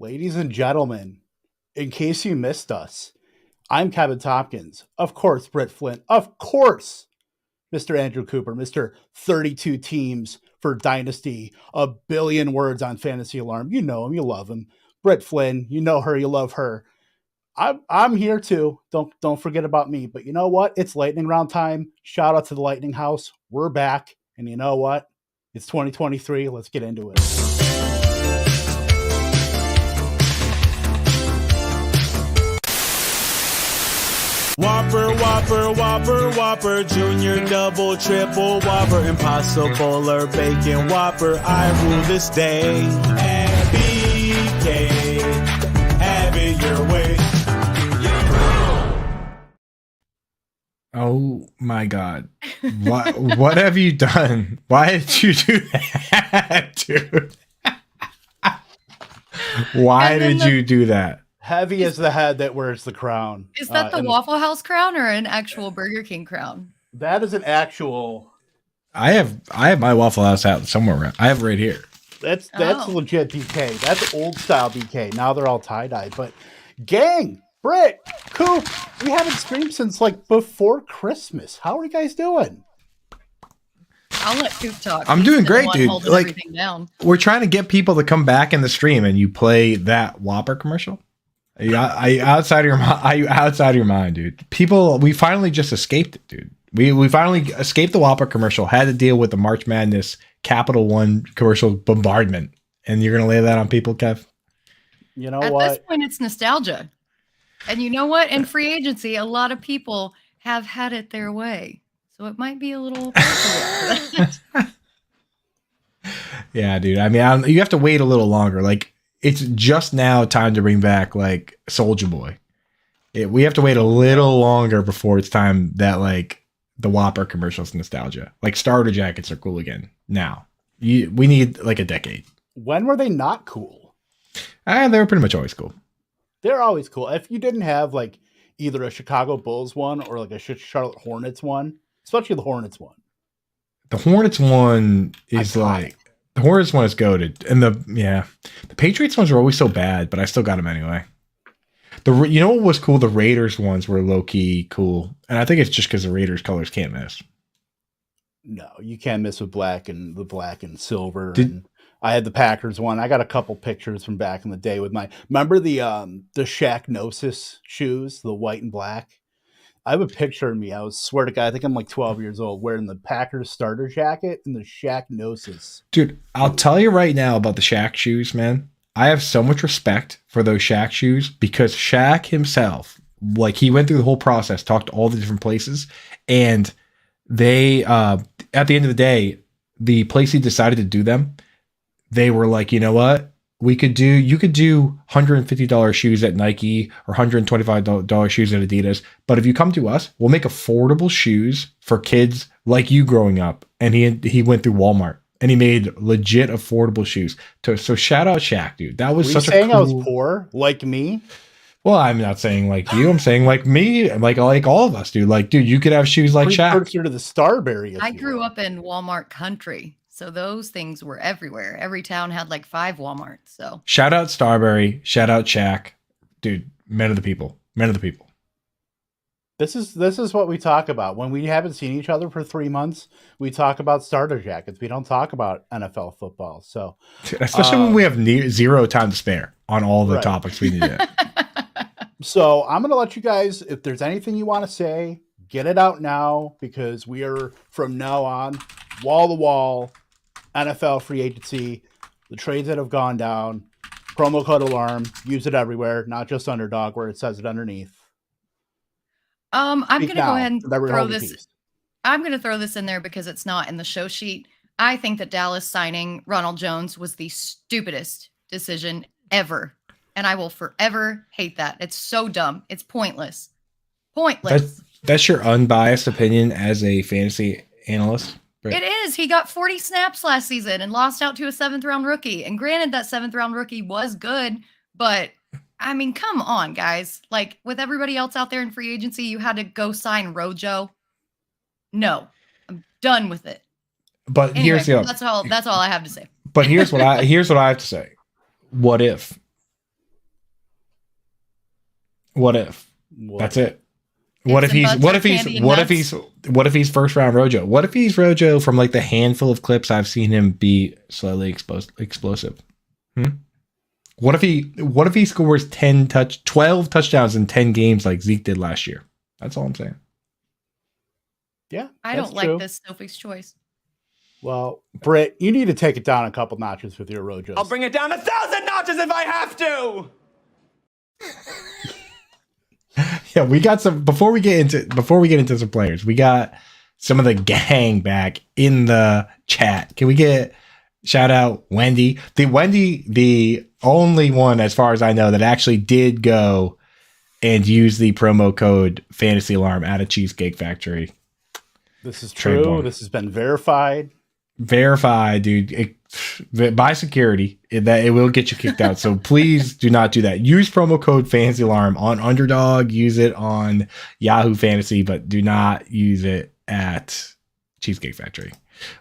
Ladies and gentlemen, in case you missed us, I'm Kevin Tompkins. Of course, Britt Flinn. Of course, Mr. Andrew Cooper, Mr. 32 teams for Dynasty, a billion words on Fantasy Alarm. You know him, you love him. Britt Flinn, you know her, you love her. I'm here too. Don't forget about me. But you know what? It's lightning round time. Shout out to the Lightning House. We're back. And you know what? It's 2023. Let's get into it. Whopper, Whopper, Whopper, Whopper, Junior, Double, Triple, Whopper, Impossible or Bacon Whopper, I rule this day. And BK, have it your way. Oh my God. What have you done? Why did you do that, dude? Why did you do that? Heavy as the head that wears the crown. Is that the Waffle House crown or an actual Burger King crown? That is an actual. I have my Waffle House hat somewhere around. I have it right here. That's legit BK. That's old style BK. Now they're all tie-dyed. But gang, Britt, Coop, we haven't streamed since like before Christmas. How are you guys doing? I'll let Coop talk. I'm doing great, dude. Like, we're trying to get people to come back in the stream, and you play that Whopper commercial. Are you outside of your mind, dude? People, we finally just escaped it, dude. We finally escaped the Whopper commercial. Had to deal with the March Madness Capital One commercial bombardment, and you're gonna lay that on people, Kev? You know At what? At this point, it's nostalgia, and you know what? In free agency, a lot of people have had it their way, so it might be a little appropriate. Yeah, dude. I mean, you have to wait a little longer. Like, it's just now time to bring back like Soulja Boy. We have to wait a little longer before it's time that like the Whopper commercials nostalgia. Like starter jackets are cool again now. We need like a decade. When were they not cool? They were pretty much always cool. They're always cool. If you didn't have like either a Chicago Bulls one or like a Charlotte Hornets one, especially the Hornets one. The Hornets one is like. The Hornets one is goated, and the Patriots ones are always so bad, but I still got them anyway. You know what was cool? The Raiders ones were low key cool, and I think it's just because the Raiders colors can't miss. No, you can't miss with black and silver. And I had the Packers one. I got a couple pictures from back in the day with remember the Shaq Gnosis shoes, the white and black. I have a picture of me. I swear to God, I think I'm like 12 years old wearing the Packers starter jacket and the Shaq Gnosis. Dude, I'll tell you right now about the Shaq shoes, man. I have so much respect for those Shaq shoes because Shaq himself, like he went through the whole process, talked to all the different places, and they, at the end of the day, the place he decided to do them, they were like, you know what? You could do $150 shoes at Nike or $125 shoes at Adidas. But if you come to us, we'll make affordable shoes for kids like you growing up. And he went through Walmart and he made legit affordable shoes. So shout out Shaq, dude. That was such a cool... I was poor like me? Well, I'm not saying like you. I'm saying like me, like all of us, dude. Like, dude, you could have shoes like Shaq. Precursor to the Starberry. I grew up in Walmart country. So those things were everywhere. Every town had like 5 Walmarts. So shout out Starberry, shout out Shaq, dude. Men of the people. This is what we talk about when we haven't seen each other for 3 months. We talk about starter jackets. We don't talk about NFL football. So especially when we have zero time to spare on all the topics we need to. So I'm gonna let you guys. If there's anything you want to say, get it out now because we are from now on wall to wall. NFL free agency, the trades that have gone down, promo code alarm, use it everywhere, not just Underdog where it says it underneath. I'm going to go ahead and throw this. I'm going to throw this in there because it's not in the show sheet. I think that Dallas signing Ronald Jones was the stupidest decision ever. And I will forever hate that. It's so dumb. It's pointless. That's your unbiased opinion as a fantasy analyst? Right. It is. He got 40 snaps last season and lost out to a 7th round rookie. And granted, that 7th round rookie was good, but I mean, come on, guys. Like with everybody else out there in free agency, you had to go sign Rojo. No, I'm done with it. But anyway, that's all I have to say. But here's what I have to say. What if What if? That's it. What if he's first round Rojo? What if he's Rojo from like the handful of clips I've seen him be slightly explosive? What if he scores 12 touchdowns in 10 games like Zeke did last year? That's all I'm saying. Yeah. I don't like this Sophie's choice. Well, Britt, you need to take it down a couple notches with your Rojos. I'll bring it down 1,000 notches if I have to. Yeah, we got some before we get into some players. We got some of the gang back in the chat. Can we get shout out Wendy? The only one as far as I know that actually did go and use the promo code Fantasy Alarm at a Cheesecake Factory. This is true. This has been verified. Verified, dude. By security, that it will get you kicked out. So please do not do that. Use promo code Fantasy Alarm on Underdog. Use it on Yahoo Fantasy, but do not use it at Cheesecake Factory.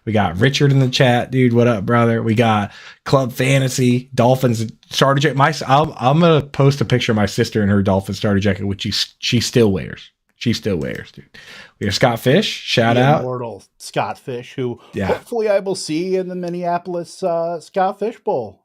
We got Richard in the chat, dude. What up, brother? We got Club Fantasy Dolphins starter jacket. I'm gonna post a picture of my sister in her Dolphins starter jacket, which she still wears. She still wears, dude. We have Scott Fish. Shout out. Immortal Scott Fish, who hopefully I will see in the Minneapolis Scott Fish Bowl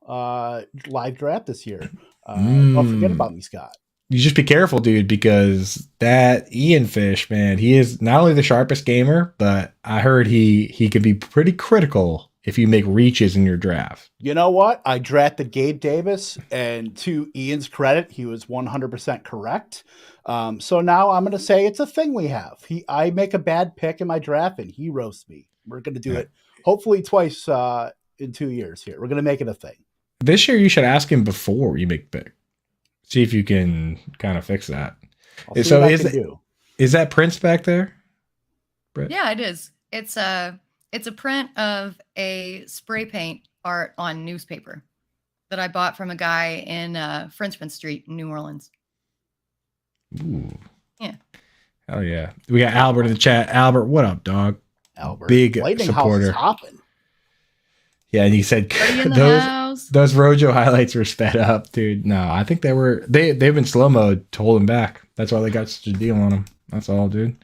live draft this year. Don't forget about me, Scott. You just be careful, dude, because that Ian Fish, man, he is not only the sharpest gamer, but I heard he could be pretty critical if you make reaches in your draft. You know what? I drafted Gabe Davis, and to Ian's credit, he was 100% correct. So now I'm going to say it's a thing we have. I make a bad pick in my draft, and he roasts me. We're going to do it hopefully twice in 2 years here. We're going to make it a thing. This year, you should ask him before you make the pick. See if you can kind of fix that. So is that Prince back there, Britt? Yeah, it is. It's a print of a spray paint art on newspaper that I bought from a guy in Frenchman Street in New Orleans. Ooh. Yeah. Oh yeah. We got Albert in the chat. Albert, what up, dog? Albert, big Lightning supporter. House is hopping. Yeah, and he said those Rojo highlights were sped up, dude. No, I think they've been slow mode to hold them back. That's why they got such a deal on them. That's all, dude.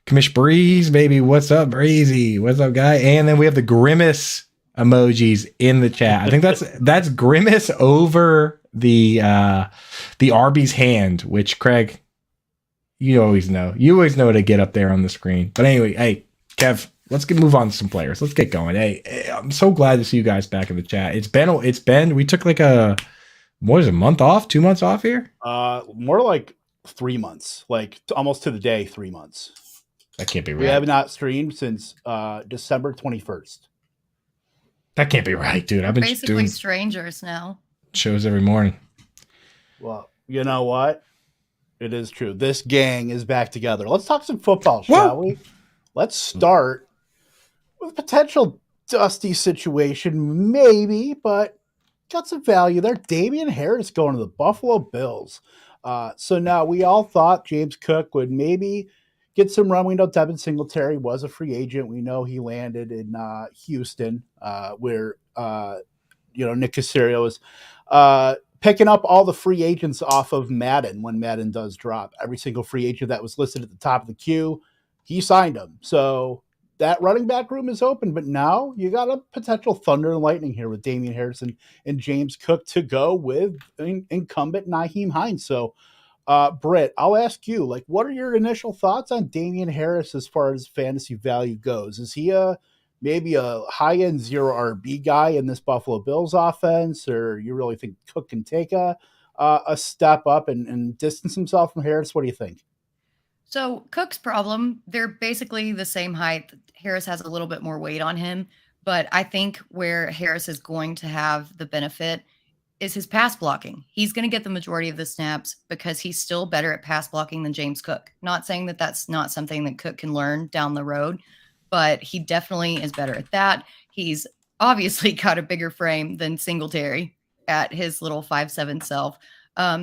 Commish Breeze, baby. What's up, Breezy? What's up, guy? And then we have the grimace emojis in the chat. I think that's grimace over the Arby's hand, which Craig, you always know to get up there on the screen. But anyway, hey, Kev, let's move on to some players. Let's get going. Hey, I'm so glad to see you guys back in the chat. It's been we took like a month off, 2 months off here? More like 3 months, like almost to the day, 3 months. That can't be right. We have not streamed since December 21st. That can't be right, dude. I've been basically doing strangers now. Shows every morning. Well, you know what? It is true. This gang is back together. Let's talk some football, shall we? Let's start with a potential dusty situation, maybe, but got some value there. Damian Harris going to the Buffalo Bills. So now we all thought James Cook would maybe get some run. We know Devin Singletary was a free agent. We know he landed in Houston, where Nick Caserio is picking up all the free agents off of Madden when Madden does drop. Every single free agent that was listed at the top of the queue, he signed them. So that running back room is open. But now you got a potential thunder and lightning here with Damian Harrison and James Cook to go with incumbent Nyheim Hines. So Britt, I'll ask you, what are your initial thoughts on Damian Harris as far as fantasy value goes? Is he maybe a high-end zero RB guy in this Buffalo Bills offense, or you really think Cook can take a step up and distance himself from Harris? What do you think? So Cook's problem, they're basically the same height. Harris has a little bit more weight on him, but I think where Harris is going to have the benefit is his pass blocking. He's going to get the majority of the snaps because he's still better at pass blocking than James Cook. Not saying that that's not something that Cook can learn down the road, but he definitely is better at that. He's obviously got a bigger frame than Singletary at his little 5'7" self.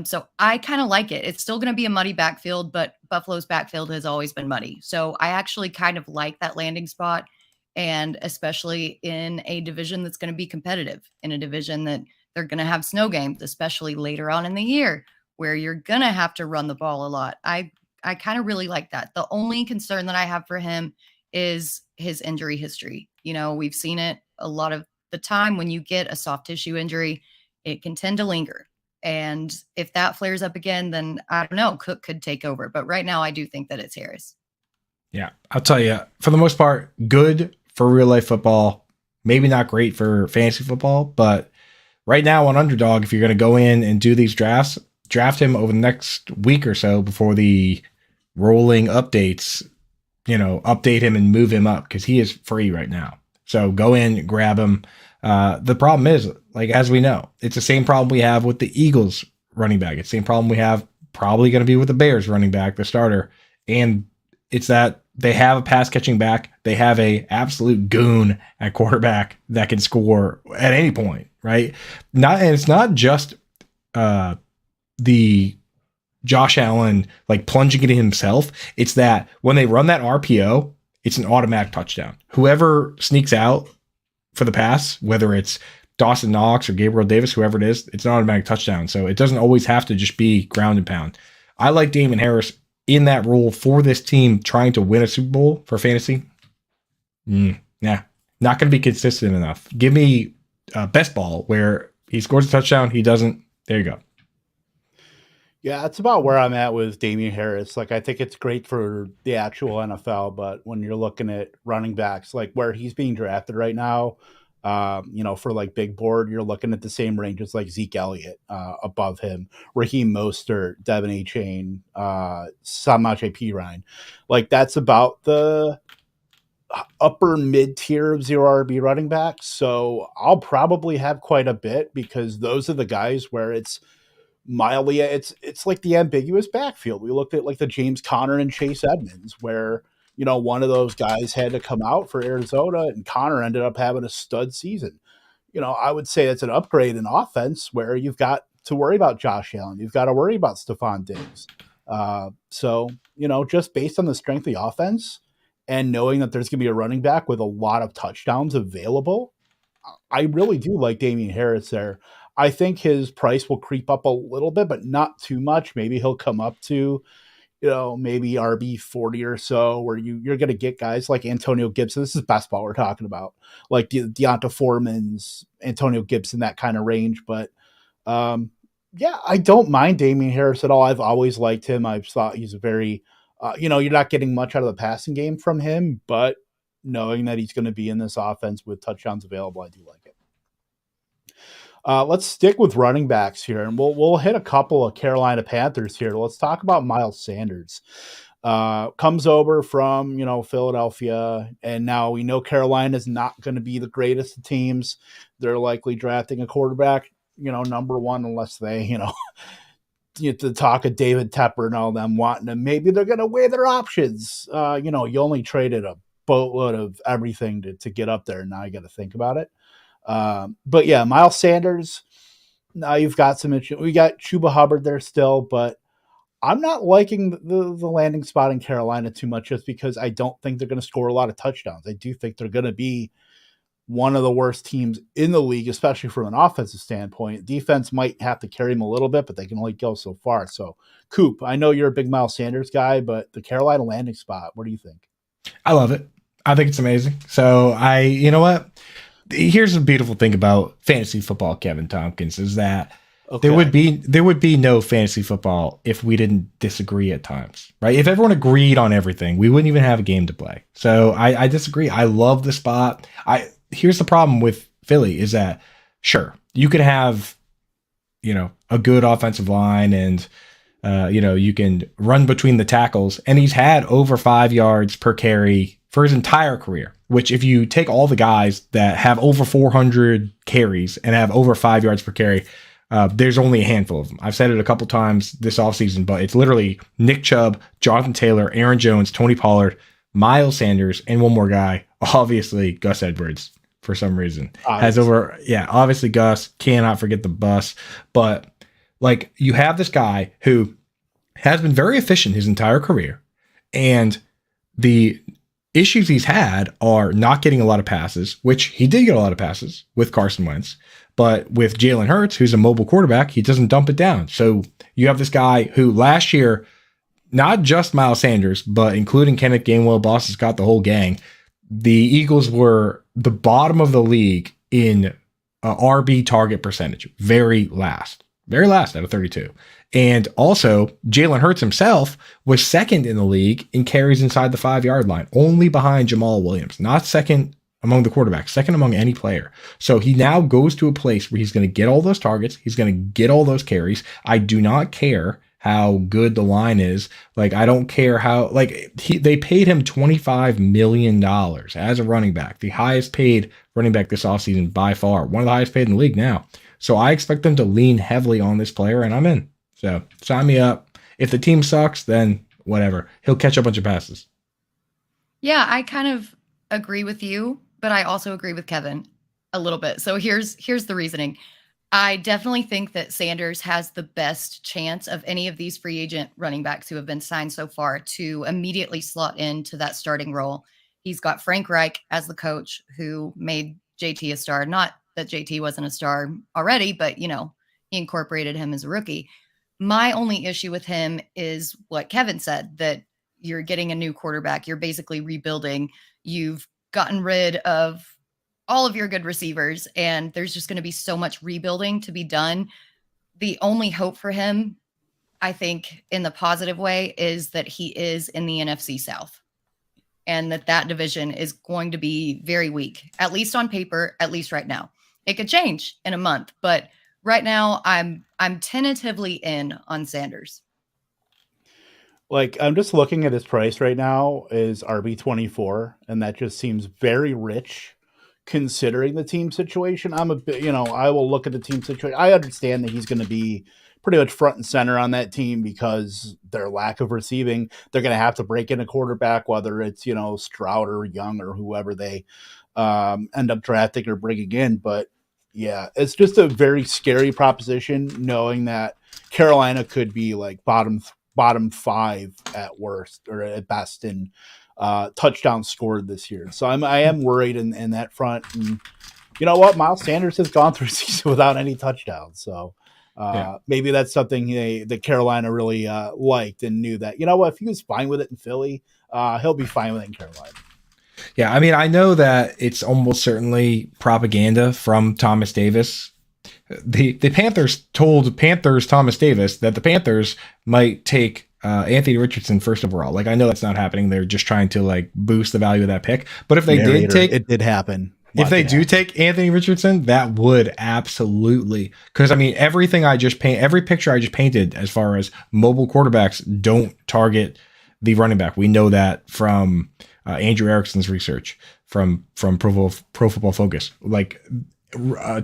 So I kind of like it. It's still going to be a muddy backfield, but Buffalo's backfield has always been muddy. So I actually kind of like that landing spot, and especially in a division that's going to be competitive, in a division that they're going to have snow games, especially later on in the year where you're going to have to run the ball a lot. I kind of really like that. The only concern that I have for him is his injury history. We've seen it a lot of the time. When you get a soft tissue injury, it can tend to linger. And if that flares up again, then I don't know, Cook could take over. But right now, I do think that it's Harris. Yeah, I'll tell you, for the most part, good for real life football. Maybe not great for fantasy football, but right now on Underdog, if you're going to go in and do these drafts, draft him over the next week or so before the rolling updates, update him and move him up, because he is free right now. So go in, grab him. The problem is, like, as we know, it's the same problem we have with the Eagles running back. It's the same problem we have probably going to be with the Bears running back, the starter. And it's that they have a pass catching back. They have a absolute goon at quarterback that can score at any point, right? And it's not just the Josh Allen like plunging it himself. It's that when they run that RPO, it's an automatic touchdown. Whoever sneaks out for the pass, whether it's Dawson Knox or Gabriel Davis, whoever it is, it's an automatic touchdown. So it doesn't always have to just be ground and pound. I like Damon Harris in that role for this team trying to win a Super Bowl for fantasy. Not going to be consistent enough. Give me best ball where he scores a touchdown, he doesn't. There you go. Yeah, that's about where I'm at with Damian Harris. Like, I think it's great for the actual NFL, but when you're looking at running backs, like where he's being drafted right now, for like big board, you're looking at the same range as like Zeke Elliott above him, Raheem Mostert, Devin Achane, Samaje Perine. Like, that's about the upper mid tier of 0 RB running backs. So I'll probably have quite a bit, because those are the guys where it's mildly, it's like the ambiguous backfield. We looked at like the James Conner and Chase Edmonds, where one of those guys had to come out for Arizona, and Conner ended up having a stud season. I would say it's an upgrade in offense where you've got to worry about Josh Allen, you've got to worry about Stephon Diggs. So just based on the strength of the offense and knowing that there's going to be a running back with a lot of touchdowns available, I really do like Damian Harris there. I think his price will creep up a little bit, but not too much. Maybe he'll come up to, maybe RB 40 or so, where you're going to get guys like Antonio Gibson. This is best ball we're talking about, like Deonta Foreman's, Antonio Gibson, that kind of range. But I don't mind Damian Harris at all. I've always liked him. I've thought he's a very, you're not getting much out of the passing game from him, but knowing that he's going to be in this offense with touchdowns available, I do like it. Let's stick with running backs here, and we'll hit a couple of Carolina Panthers here. Let's talk about Miles Sanders. Comes over from, Philadelphia, and now we know Carolina is not going to be the greatest of teams. They're likely drafting a quarterback, number one, unless they, to talk of David Tepper and all them wanting him. Maybe they're going to weigh their options. You only traded a boatload of everything to get up there, and now you got to think about it. But yeah, Miles Sanders, now you've got we got Chuba Hubbard there still, but I'm not liking the landing spot in Carolina too much, just because I don't think they're going to score a lot of touchdowns. I do think they're going to be one of the worst teams in the league, especially from an offensive standpoint. Defense might have to carry them a little bit, but they can only go so far. So, Coop, I know you're a big Miles Sanders guy, but the Carolina landing spot, what do you think? I love it. I think it's amazing. So you know what? Here's the beautiful thing about fantasy football, Kevin Tompkins, is that there would be no fantasy football if we didn't disagree at times, right? If everyone agreed on everything, we wouldn't even have a game to play. So I disagree. I love the spot. Here's the problem with Philly is that, sure, you could have, a good offensive line and, you can run between the tackles, and he's had over 5 yards per carry for his entire career, which if you take all the guys that have over 400 carries and have over 5 yards per carry, there's only a handful of them. I've said it a couple times this offseason, but it's literally Nick Chubb, Jonathan Taylor, Aaron Jones, Tony Pollard, Miles Sanders, and one more guy, obviously Gus Edwards for some reason. Obviously Gus, cannot forget the bus. But like, you have this guy who has been very efficient his entire career, and the issues he's had are not getting a lot of passes, which he did get a lot of passes with Carson Wentz, But with Jalen Hurts, who's a mobile quarterback, he doesn't dump it down. So you have this guy who last year, not just Miles Sanders, but including Kenneth Gainwell, Boston Scott, the whole gang, the Eagles were the bottom of the league in RB target percentage, very last out of 32. And also, Jalen Hurts himself was second in the league in carries inside the 5-yard line, only behind Jamal Williams, not second among the quarterbacks, second among any player. So he now goes to a place where he's going to get all those targets. He's going to get all those carries. I do not care how good the line is. Like, I don't care how, like, they paid him $25 million as a running back, the highest paid running back this offseason by far, one of the highest paid in the league now. So I expect them to lean heavily on this player, and I'm in. So sign me up. If the team sucks, then whatever. He'll catch a bunch of passes. Yeah, I kind of agree with you, but I also agree with Kevin a little bit. So here's the reasoning. I definitely think that Sanders has the best chance of any of these free agent running backs who have been signed so far to immediately slot into that starting role. He's got Frank Reich as the coach who made JT a star. Not that JT wasn't a star already, but, he incorporated him as a rookie. My only issue with him is what Kevin said, that you're getting a new quarterback. You're basically rebuilding. You've gotten rid of all of your good receivers, and there's just going to be so much rebuilding to be done. The only hope for him, I think, in the positive way, is that he is in the NFC South, and that division is going to be very weak, at least on paper, at least right now. It could change in a month, but right now I'm tentatively in on Sanders. Like, I'm just looking at his price right now is RB24, and that just seems very rich considering the team situation. I'm a bit, I will look at the team situation. I understand that he's going to be pretty much front and center on that team because their lack of receiving, they're going to have to break in a quarterback, whether it's, Stroud or Young or whoever they end up drafting or bringing in. But yeah, it's just a very scary proposition knowing that Carolina could be like bottom 5 at worst or at best in touchdowns scored this year. So I am worried in that front. And you know what? Miles Sanders has gone through a season without any touchdowns. So maybe that's something that Carolina really liked and knew that, if he was fine with it in Philly, he'll be fine with it in Carolina. Yeah, I mean, I know that it's almost certainly propaganda from Thomas Davis. The Panthers told Thomas Davis that the Panthers might take Anthony Richardson first overall. Like, I know that's not happening. They're just trying to like boost the value of that pick. But if they it did happen. If they do take Anthony Richardson, that would absolutely, because I mean, every picture I just painted as far as mobile quarterbacks don't target the running back. We know that from Andrew Erickson's research from Pro Football Focus. Like,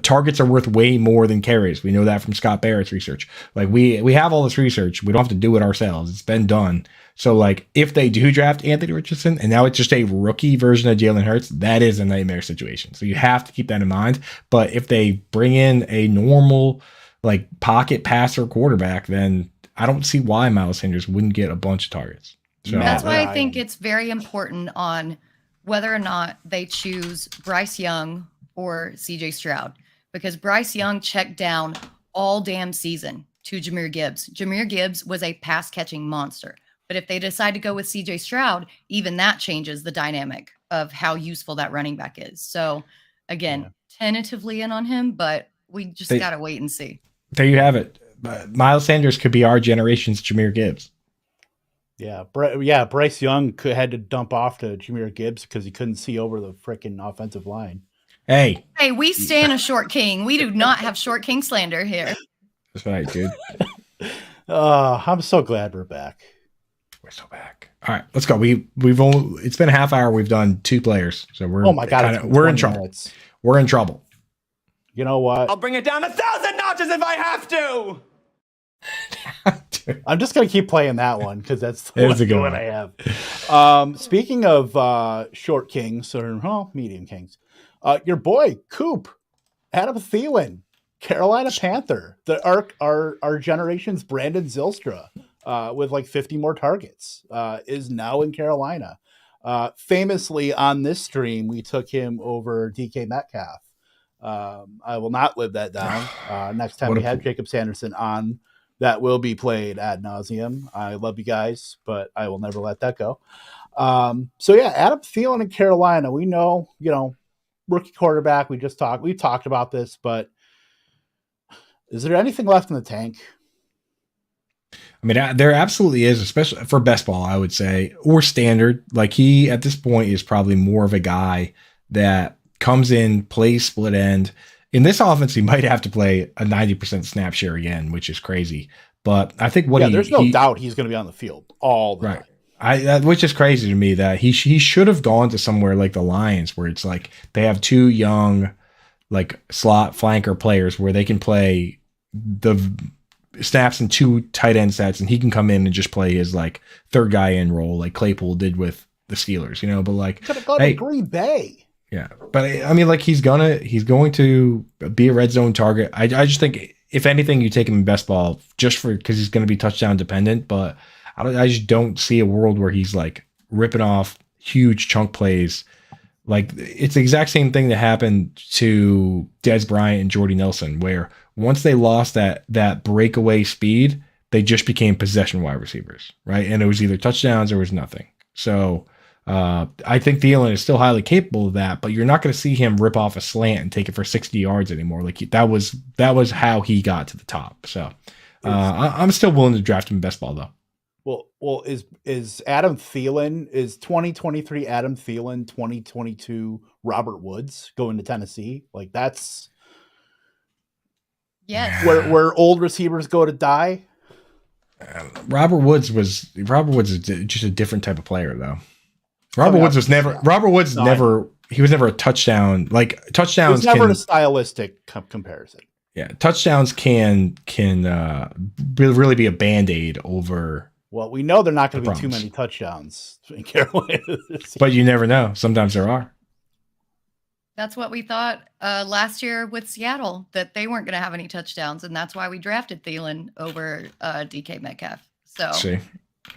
targets are worth way more than carries. We know that from Scott Barrett's research. Like, we have all this research. We don't have to do it ourselves. It's been done. So like, if they do draft Anthony Richardson and now it's just a rookie version of Jalen Hurts, that is a nightmare situation. So you have to keep that in mind. But if they bring in a normal like pocket passer quarterback, then I don't see why Miles Sanders wouldn't get a bunch of targets. So that's why I think it's very important on whether or not they choose Bryce Young or CJ Stroud, because Bryce Young checked down all damn season to Jahmyr Gibbs. Jahmyr Gibbs was a pass catching monster. But if they decide to go with CJ Stroud, even that changes the dynamic of how useful that running back is. So again, tentatively in on him, but we just got to wait and see. There you have it. Miles Sanders could be our generation's Jahmyr Gibbs. Yeah, Bryce Young had to dump off to Jahmyr Gibbs because he couldn't see over the freaking offensive line. Hey, we stand a short king. We do not have short king slander here. That's right, dude. I'm so glad we're back. We're so back. All right, let's go. It's been a half hour. We've done 2 players, so we're we're in trouble. Minutes. We're in trouble. You know what? I'll bring it down 1,000 notches if I have to. I'm just gonna keep playing that one because that's the one I have. Speaking of short kings or medium kings, your boy Coop, Adam Thielen, Carolina Panther, our generation's Brandon Zylstra. With like 50 more targets, is now in Carolina. Famously on this stream, we took him over DK Metcalf I will not live that down. Next time we have Jacob Sanderson on, that will be played ad nauseum. I love you guys, but I will never let that go. So yeah, Adam Thielen in Carolina. We know, rookie quarterback. We talked about this, but is there anything left in the tank? I mean, there absolutely is, especially for best ball, I would say, or standard. Like he, at this point, is probably more of a guy that comes in, plays split end. In this offense, he might have to play a 90% snap share again, which is crazy. But I think there's no doubt he's going to be on the field all the time. Which is crazy to me that he should have gone to somewhere like the Lions, where it's like they have two young, like slot flanker players where they can play the snaps in two tight end sets, and he can come in and just play his like third guy in role, like Claypool did with the Steelers, But like, could have gone to Green Bay. Yeah, but I mean, like he's going to be a red zone target. I just think if anything, you take him in best ball just because he's going to be touchdown dependent. But I just don't see a world where he's like ripping off huge chunk plays. Like it's the exact same thing that happened to Dez Bryant and Jordy Nelson, where once they lost that breakaway speed, they just became possession wide receivers, right? And it was either touchdowns or it was nothing. So I think Thielen is still highly capable of that, but you're not going to see him rip off a slant and take it for 60 yards anymore. Like that was how he got to the top. So I'm still willing to draft him in best ball though. Well, is Adam Thielen, is 2023 Adam Thielen 2022 Robert Woods going to Tennessee? Like that's where old receivers go to die. Robert Woods is just a different type of player though. Robert Woods was never a touchdown. Like touchdowns, it's never a stylistic comparison. Yeah, touchdowns can really be a Band-Aid over. Well, we know they're not going to be too many touchdowns in Carolina. But you never know. Sometimes there are. That's what we thought last year with Seattle, that they weren't going to have any touchdowns, and that's why we drafted Thielen over DK Metcalf. So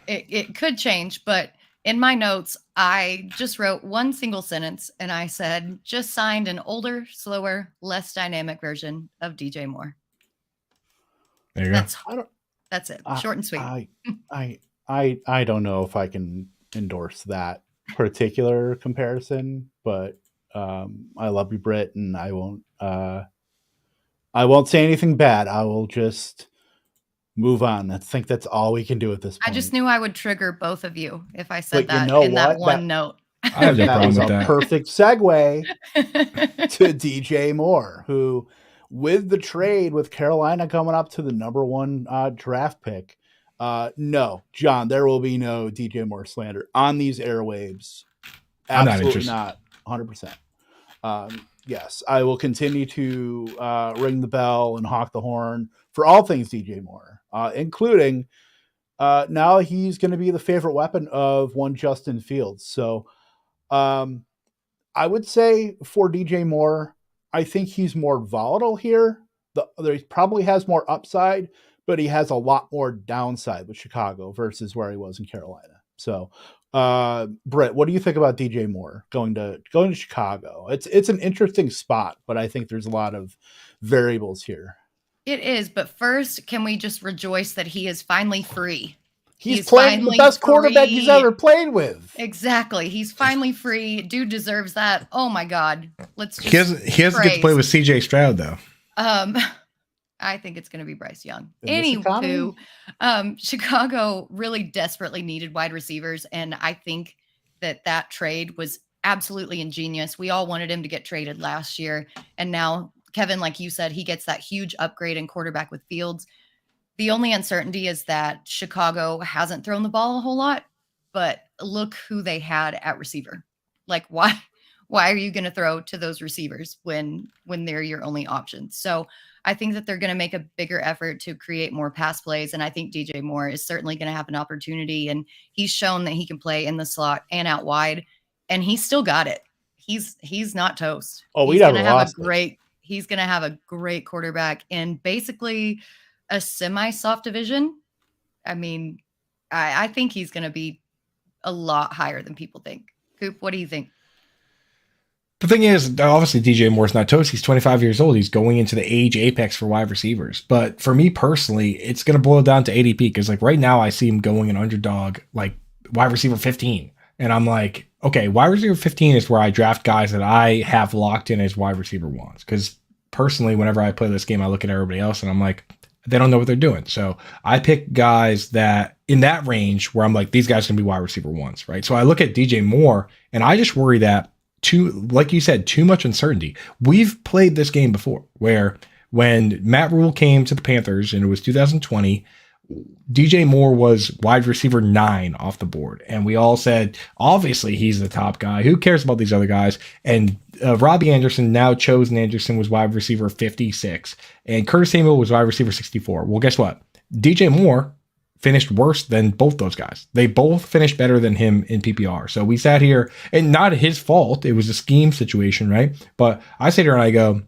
it could change, but in my notes, I just wrote one single sentence, and I said, just signed an older, slower, less dynamic version of DJ Moore. There you go. That's it. Short and sweet. I don't know if I can endorse that particular comparison, but I love you, Britt, and I won't say anything bad. I will just move on. I think that's all we can do at this point. I just knew I would trigger both of you if I said that one note. I have no problem with that. Perfect segue to DJ Moore, who, with the trade with Carolina coming up to the number one draft pick, no, John, there will be no DJ Moore slander on these airwaves. Absolutely not. 100%. Yes, I will continue to ring the bell and honk the horn for all things DJ Moore, including now he's going to be the favorite weapon of one Justin Fields. So I would say for DJ Moore, I think he's more volatile here. He probably has more upside, but he has a lot more downside with Chicago versus where he was in Carolina. So, Britt, what do you think about DJ Moore going to Chicago? It's an interesting spot, but I think there's a lot of variables here. It is, but first, can we just rejoice that he is finally free? He's playing the best quarterback he's ever played with. Exactly. He's finally free. Dude deserves that. Oh my God. Let's just He hasn't get to play with CJ Stroud though. I think it's going to be Bryce Young. Anywho, Chicago really desperately needed wide receivers, and I think that trade was absolutely ingenious. We all wanted him to get traded last year, and now Kevin, like you said, he gets that huge upgrade in quarterback with Fields. The only uncertainty is that Chicago hasn't thrown the ball a whole lot, but look who they had at receiver. Like, why are you going to throw to those receivers when they're your only option? So I think that they're going to make a bigger effort to create more pass plays. And I think DJ Moore is certainly going to have an opportunity. And he's shown that he can play in the slot and out wide. And he's still got it. He's not toast. Oh, he's going to have a great quarterback in basically a semi-soft division. I mean, I think he's going to be a lot higher than people think. Coop, what do you think? The thing is, obviously, DJ Moore's not toast. He's 25 years old. He's going into the age apex for wide receivers. But for me personally, it's going to boil down to ADP because, like, right now I see him going an underdog, like wide receiver 15. And I'm like, okay, wide receiver 15 is where I draft guys that I have locked in as wide receiver ones. Because personally, whenever I play this game, I look at everybody else and I'm like, they don't know what they're doing. So I pick guys that in that range where I'm like, these guys can be wide receiver ones, right? So I look at DJ Moore and I just worry that like you said, too much uncertainty. We've played this game before where when Matt Rule came to the Panthers and it was 2020, DJ Moore was wide receiver 9 off the board. And we all said, obviously he's the top guy. Who cares about these other guys? And Robbie Anderson, now chosen Anderson, was wide receiver 56. And Curtis Samuel was wide receiver 64. Well, guess what? DJ Moore finished worse than both those guys. They both finished better than him in PPR. So we sat here, and not his fault. It was a scheme situation, right? But I sit here and I go,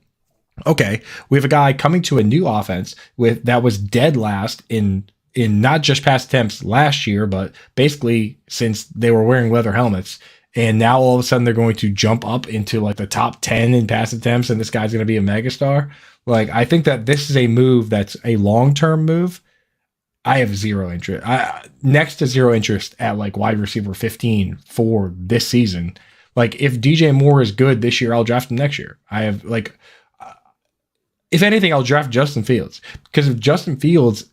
okay, we have a guy coming to a new offense that was dead last in not just pass attempts last year, but basically since they were wearing leather helmets. And now all of a sudden they're going to jump up into like the top 10 in pass attempts, and this guy's going to be a megastar. Like, I think that this is a move that's a long-term move. I have zero interest. Next to zero interest at like wide receiver 15 for this season. Like, if DJ Moore is good this year, I'll draft him next year. I have like, if anything, I'll draft Justin Fields, because if Justin Fields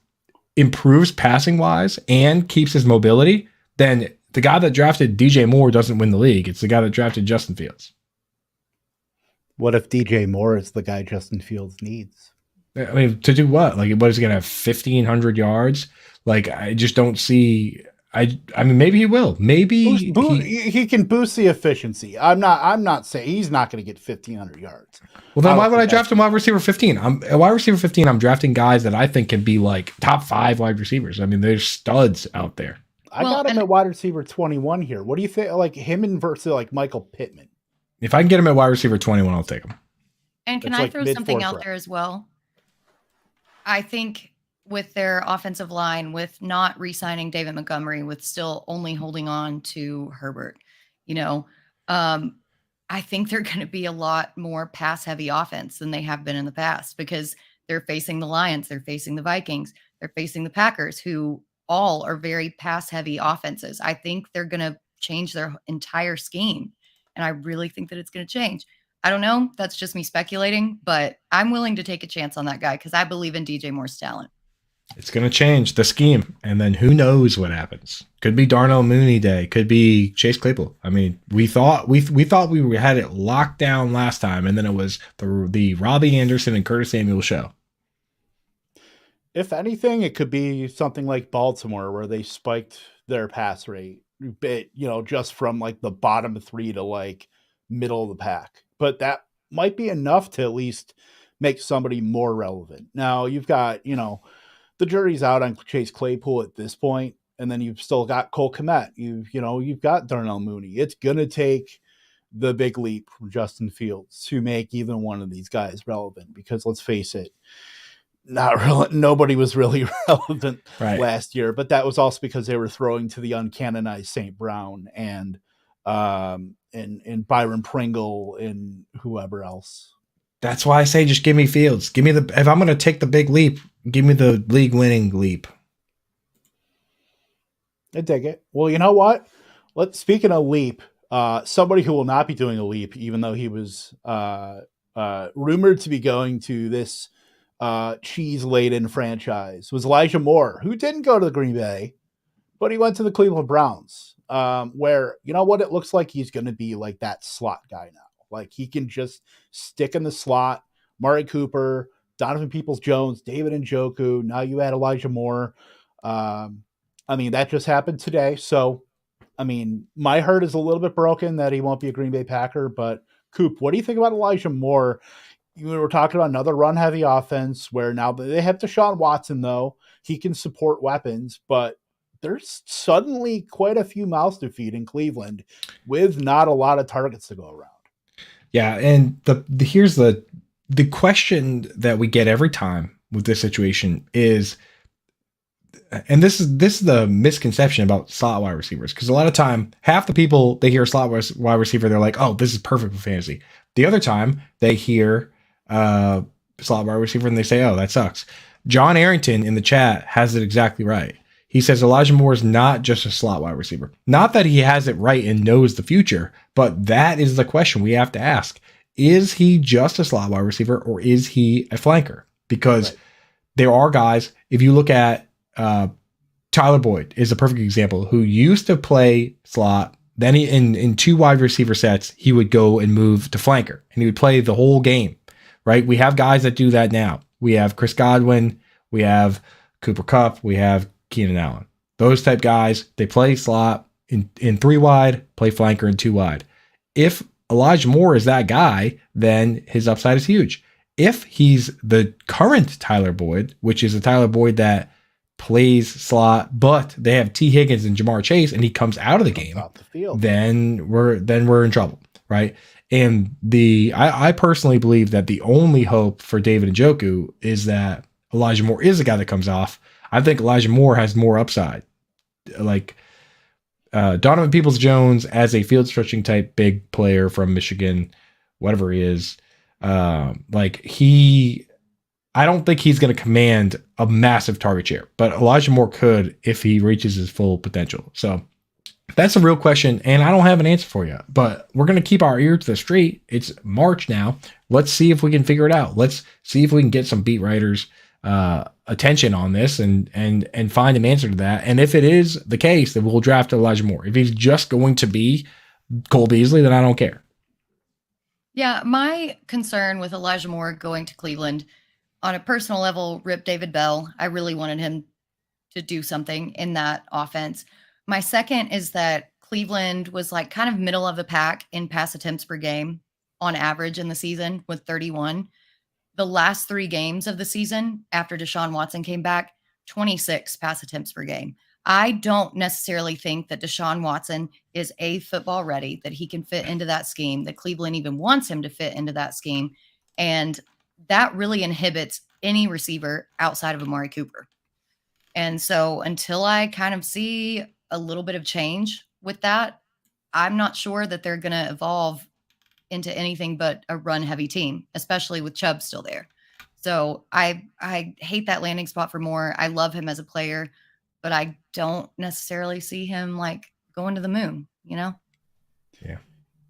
improves passing wise and keeps his mobility, then the guy that drafted DJ Moore doesn't win the league. It's the guy that drafted Justin Fields. What if DJ Moore is the guy Justin Fields needs? I mean, to do what? Like, what is he going to have 1,500 yards? Like, I just don't see. I mean, maybe he will. Maybe he can boost the efficiency. I'm not saying he's not going to get 1,500 yards. Well, then why would I draft him wide receiver 15? I'm a wide receiver 15. I'm drafting guys that I think can be like top 5 wide receivers. I mean, there's studs out there. I got him at wide receiver 21 here. What do you think? Like him in versus like Michael Pittman. If I can get him at wide receiver 21, I'll take him. And can I throw something out there as well? I think with their offensive line, with not re-signing David Montgomery, with still only holding on to Herbert, I think they're going to be a lot more pass-heavy offense than they have been in the past, because they're facing the Lions, they're facing the Vikings, they're facing the Packers, who all are very pass-heavy offenses. I think they're going to change their entire scheme, and I really think that it's going to change. I don't know. That's just me speculating, but I'm willing to take a chance on that guy because I believe in DJ Moore's talent. It's going to change the scheme, and then who knows what happens. Could be Darnell Mooney day. Could be Chase Claypool. I mean, we thought we had it locked down last time, and then it was the Robbie Anderson and Curtis Samuel show. If anything, it could be something like Baltimore, where they spiked their pass rate, just from like the bottom 3 to like middle of the pack. But that might be enough to at least make somebody more relevant. Now you've got, the jury's out on Chase Claypool at this point, and then you've still got Cole Kmet. You've got Darnell Mooney. It's gonna take the big leap from Justin Fields to make even one of these guys relevant. Because let's face it, nobody was really relevant last year. But that was also because they were throwing to the uncanonized St. Brown and Byron Pringle and whoever else. That's why I say just give me Fields. If I'm going to take the big leap, give me the league winning leap. I dig it. Well, you know what? Speaking of leap, somebody who will not be doing a leap, even though he was rumored to be going to this cheese-laden franchise, was Elijah Moore, who didn't go to the Green Bay, but he went to the Cleveland Browns, where, it looks like he's going to be like that slot guy now. Like, he can just stick in the slot. Mari Cooper, Donovan Peoples-Jones, David Njoku. Now you add Elijah Moore. That just happened today. So, my heart is a little bit broken that he won't be a Green Bay Packer. But, Coop, what do you think about Elijah Moore? We were talking about another run-heavy offense where now they have Deshaun Watson, though. He can support weapons, but there's suddenly quite a few mouths to feed in Cleveland with not a lot of targets to go around. Yeah, and here's the question that we get every time with this situation is and this is the misconception about slot wide receivers, because a lot of time, half the people they hear slot wide receiver, they're like, oh, this is perfect for fantasy. The other time they hear slot wide receiver and they say, oh, that sucks. John Arrington in the chat has it exactly right. He says Elijah Moore is not just a slot wide receiver. Not that he has it right and knows the future, but that is the question we have to ask. Is he just a slot wide receiver, or is he a flanker? Because there are guys, if you look at Tyler Boyd is a perfect example, who used to play slot. Then in 2 wide receiver sets, he would go and move to flanker, and he would play the whole game, right? We have guys that do that now. We have Chris Godwin, we have Cooper Kupp, we have Keenan Allen. Those type guys, they play slot in 3 wide, play flanker in 2 wide. If Elijah Moore is that guy, then his upside is huge. If he's the current Tyler Boyd, which is a Tyler Boyd that plays slot, but they have T. Higgins and Jamar Chase, and he comes out of the game, then we're in trouble, right? And I personally believe that the only hope for David Njoku is that Elijah Moore is the guy that comes off. I think Elijah Moore has more upside. Like Donovan Peoples-Jones as a field stretching type big player from Michigan, whatever he is, I don't think he's going to command a massive target share, but Elijah Moore could if he reaches his full potential. So that's a real question, and I don't have an answer for you, but we're going to keep our ear to the street. It's March now. Let's see if we can figure it out. Let's see if we can get some beat writers' attention on this and find an answer to that. And if it is the case, then we'll draft Elijah Moore. If he's just going to be Cole Beasley, then I don't care. Yeah, my concern with Elijah Moore going to Cleveland, on a personal level, rip David Bell. I really wanted him to do something in that offense. My second is that Cleveland was like kind of middle of the pack in pass attempts per game on average in the season with 31. The last 3 games of the season after Deshaun Watson came back, 26 pass attempts per game. I don't necessarily think that Deshaun Watson is football ready, that he can fit into that scheme, that Cleveland even wants him to fit into that scheme. And that really inhibits any receiver outside of Amari Cooper. And so until I kind of see a little bit of change with that, I'm not sure that they're going to evolve into anything but a run heavy team, especially with Chubb still there. So I hate that landing spot for Moore. I love him as a player, but I don't necessarily see him like going to the moon, you know? Yeah.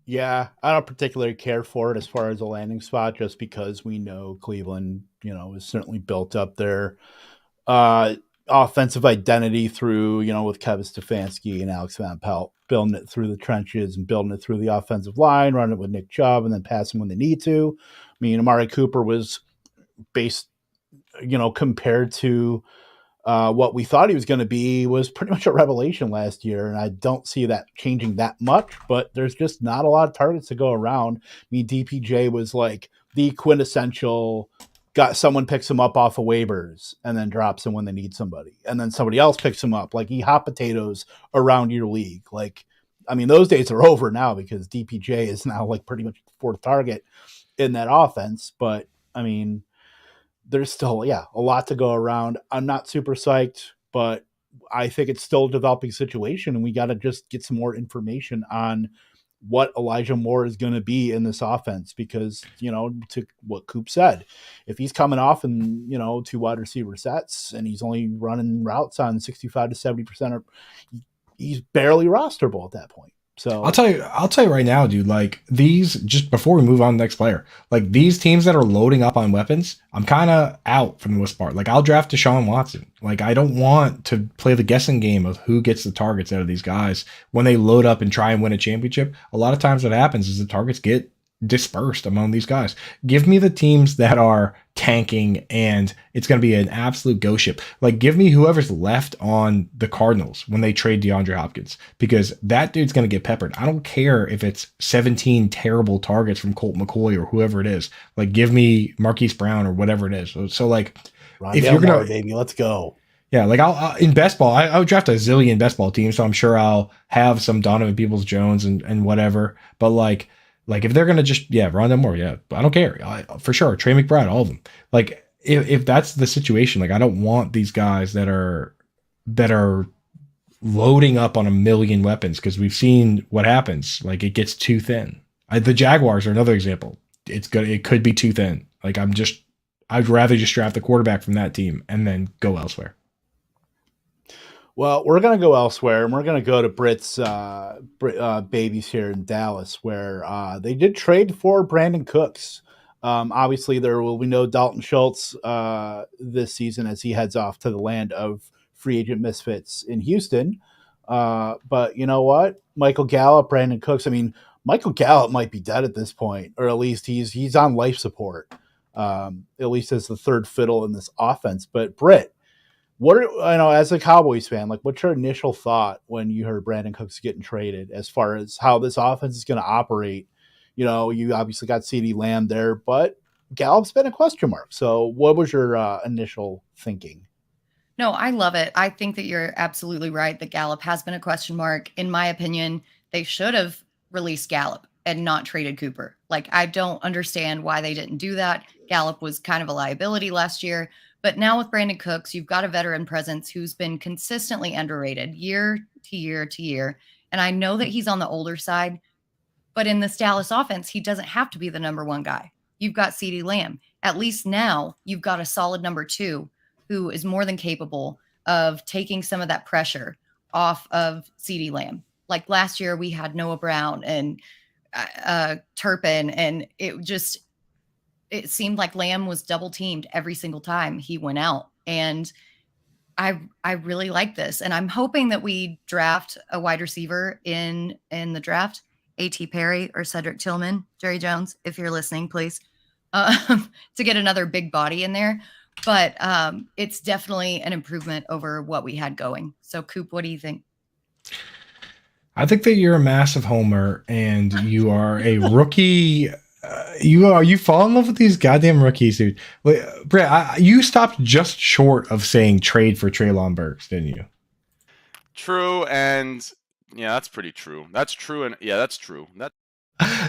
Yeah, I don't particularly care for it as far as a landing spot, just because we know Cleveland, is certainly built up their offensive identity through, with Kevin Stefanski and Alex Van Pelt, building it through the trenches and building it through the offensive line, running it with Nick Chubb, and then passing when they need to. I mean, Amari Cooper was based, compared to what we thought he was going to be, was pretty much a revelation last year. And I don't see that changing that much, but there's just not a lot of targets to go around. I mean, DPJ was like the quintessential someone picks him up off of waivers and then drops him when they need somebody. And then somebody else picks him up. Like, he hot potatoes around your league. Like, I mean, those days are over now because DPJ is now like pretty much the 4th target in that offense. But I mean, there's still, a lot to go around. I'm not super psyched, but I think it's still a developing situation, and we got to just get some more information on what Elijah Moore is going to be in this offense, because, to what Coop said, if he's coming off in, 2 wide receiver sets and he's only running routes on 65 to 70%, he's barely rosterable at that point. So I'll tell you right now, dude, like, these, just before we move on to the next player, like, these teams that are loading up on weapons, I'm kind of out for the most part. Like, I'll draft Deshaun Watson. Like, I don't want to play the guessing game of who gets the targets out of these guys when they load up and try and win a championship. A lot of times what happens is the targets get dispersed among these guys. Give me the teams that are tanking and it's going to be an absolute ghost ship. Like, give me whoever's left on the Cardinals when they trade DeAndre Hopkins, because that dude's going to get peppered. I don't care if it's 17 terrible targets from Colt McCoy or whoever it is. Like, give me Marquise Brown or whatever it is. So like, if you're going to, baby, let's go. Yeah, like I'll in best ball, I would draft a zillion best ball teams, so I'm sure I'll have some Donovan Peoples-Jones and whatever. But like if they're gonna just run them more, I don't care. For sure, Trey McBride, all of them. Like, if that's the situation, like, I don't want these guys that are that are loading up on a million weapons, because we've seen what happens. Like, it gets too thin. The Jaguars are another example. It could be too thin. Like, I'd rather just draft the quarterback from that team and then go elsewhere. Well, we're going to go elsewhere, and we're going to go to Britt's babies here in Dallas, where they did trade for Brandon Cooks. Obviously, there will be no Dalton Schultz this season as he heads off to the land of free agent misfits in Houston. But you know what? Michael Gallup, Brandon Cooks. I mean, Michael Gallup might be dead at this point, or at least he's on life support, at least as the third fiddle in this offense. But Britt, as a Cowboys fan, like, what's your initial thought when you heard Brandon Cooks getting traded, as far as how this offense is going to operate? You obviously got CeeDee Lamb there, but Gallup's been a question mark. So what was your initial thinking? No, I love it. I think that you're absolutely right that Gallup has been a question mark. In my opinion, they should have released Gallup and not traded Cooper. Like, I don't understand why they didn't do that. Gallup was kind of a liability last year. But now with Brandon Cooks, you've got a veteran presence who's been consistently underrated year to year to year. And I know that he's on the older side, but in this Dallas offense, he doesn't have to be the number one guy. You've got CeeDee Lamb. At least now you've got a solid number two who is more than capable of taking some of that pressure off of CeeDee Lamb. Like, last year we had Noah Brown and Turpin, and it seemed like Lamb was double teamed every single time he went out. And I really like this. And I'm hoping that we draft a wide receiver in the draft, A.T. Perry or Cedric Tillman, Jerry Jones, if you're listening, please, to get another big body in there. But it's definitely an improvement over what we had going. So, Coop, what do you think? I think that you're a massive homer, and you are a rookie. You fall in love with these goddamn rookies, dude. Wait, Brett, you stopped just short of saying trade for Treylon Burks, didn't you? True, and yeah, that's pretty true. That's true, and yeah, that's true.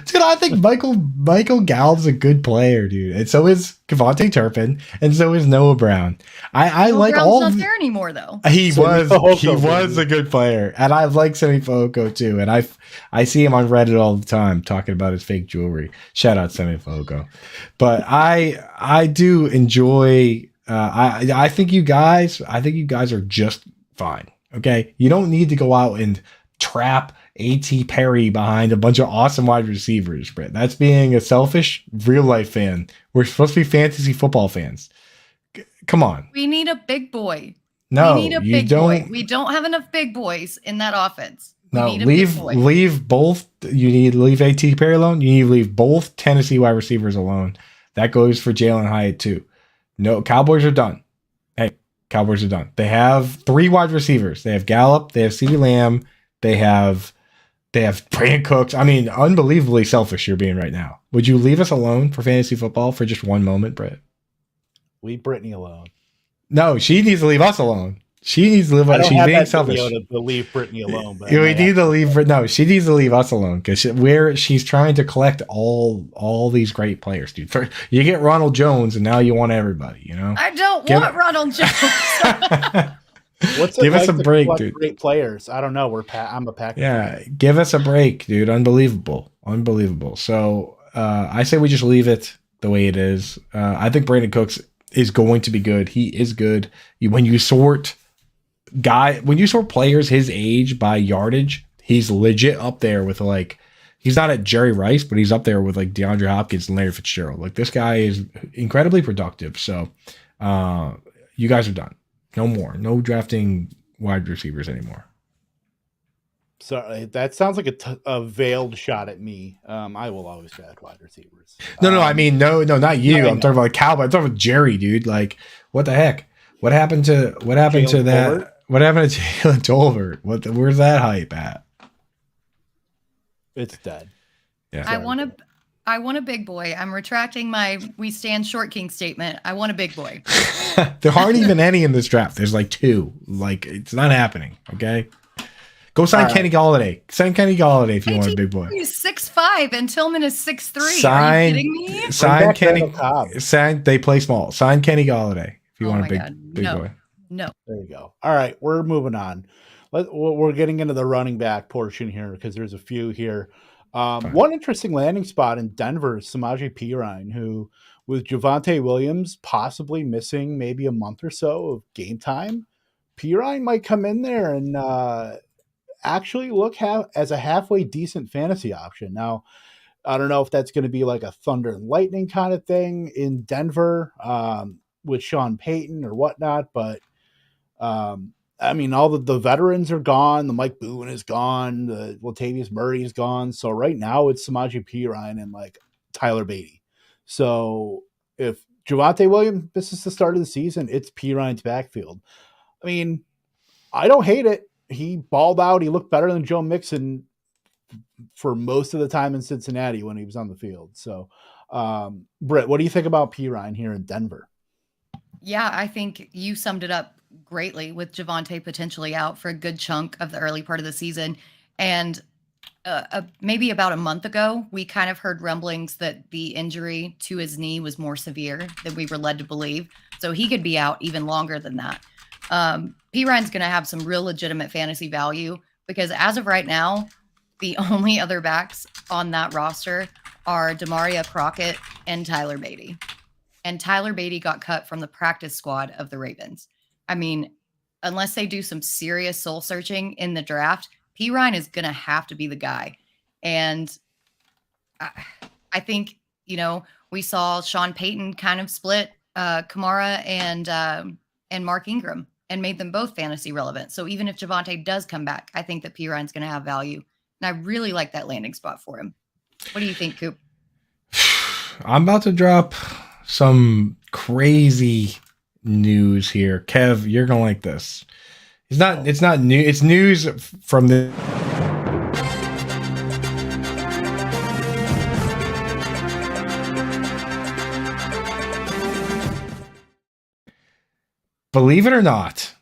Dude, I think Michael Gallup's a good player, dude, and so is Kevontae Turpin, and so is Noah Brown. I like Brown's all. Not there anymore, though. He was a good player, and I like Semi Fehoko too, and I see him on Reddit all the time talking about his fake jewelry. Shout out Semi Fehoko. But I do enjoy. I think you guys are just fine. Okay, you don't need to go out and trap A.T. Perry behind a bunch of awesome wide receivers, Britt. That's being a selfish real life fan. We're supposed to be fantasy football fans. Come on. We need a big boy. No, we need a big boy. We don't have enough big boys in that offense. Leave both. You need to leave A.T. Perry alone. You need to leave both Tennessee wide receivers alone. That goes for Jalen Hyatt too. No, Cowboys are done. Hey, Cowboys are done. They have 3 wide receivers. They have Gallup. They have CeeDee Lamb. They have Brandon Cooks. I mean, unbelievably selfish you're being right now. Would you leave us alone for fantasy football for just one moment, Britt? Leave Brittany alone. No, she needs to leave us alone. She needs to live. She's being selfish. To leave Brittany alone. But we need to leave. No, she needs to leave us alone because she's trying to collect all these great players, dude. You get Ronald Jones, and now you want everybody. You know. I don't want Ronald Jones. Give us a break, dude. Great players. I don't know. I'm a Packer. Yeah, give us a break, dude. Unbelievable. So I say we just leave it the way it is. I think Brandon Cooks is going to be good. He is good. When you sort players his age by yardage, he's legit up there with, like, he's not at Jerry Rice, but he's up there with, like, DeAndre Hopkins and Larry Fitzgerald. Like, this guy is incredibly productive. So you guys are done. No more. No drafting wide receivers anymore. Sorry, that sounds like a veiled shot at me. I will always draft wide receivers. No, I mean, no, not you. I'm talking about Cowboy. I'm talking about Jerry, dude. Like, what the heck? What happened to that? What happened to Jalen Tolbert? Where's that hype at? It's dead. Yeah. I want a big boy. I'm retracting my "we stand short king" statement. I want a big boy. There aren't even any in this draft. There's like 2. Like, it's not happening. Okay. Go sign Kenny Galladay. Sign Kenny Galladay if you want a big boy. He's 6'5" and Tillman is 6'3". Are you kidding me? Sign Kenny. They play small. Sign Kenny Galladay if you want a big boy. No. There you go. All right, we're moving on. We're getting into the running back portion here because there's a few here. One interesting landing spot in Denver is Samaje Perine, who, with Javonte Williams possibly missing maybe a month or so of game time, Perine might come in there and actually look as a halfway decent fantasy option. Now, I don't know if that's going to be like a thunder and lightning kind of thing in Denver with Sean Payton or whatnot, but I mean, all the veterans are gone. The Mike Boone is gone. The Latavius Murray is gone. So right now it's Samaje Perine and like Tyler Beatty. So if Javonte Williams misses the start of the season, it's Perine's backfield. I mean, I don't hate it. He balled out. He looked better than Joe Mixon for most of the time in Cincinnati when he was on the field. So, Britt, what do you think about Perine here in Denver? Yeah, I think you summed it up greatly with Javonte potentially out for a good chunk of the early part of the season. And maybe about a month ago, we kind of heard rumblings that the injury to his knee was more severe than we were led to believe. So he could be out even longer than that. Perine's going to have some real legitimate fantasy value because as of right now, the only other backs on that roster are Demaria Crockett and Tyler Beatty. And Tyler Beatty got cut from the practice squad of the Ravens. I mean, unless they do some serious soul searching in the draft, Perine is going to have to be the guy. And I think, we saw Sean Payton kind of split Kamara and Mark Ingram and made them both fantasy relevant. So even if Javonte does come back, I think that Perine's going to have value. And I really like that landing spot for him. What do you think, Coop? I'm about to drop some crazy news here. Kev, you're going to like this. It's not new. It's news from the believe it or not,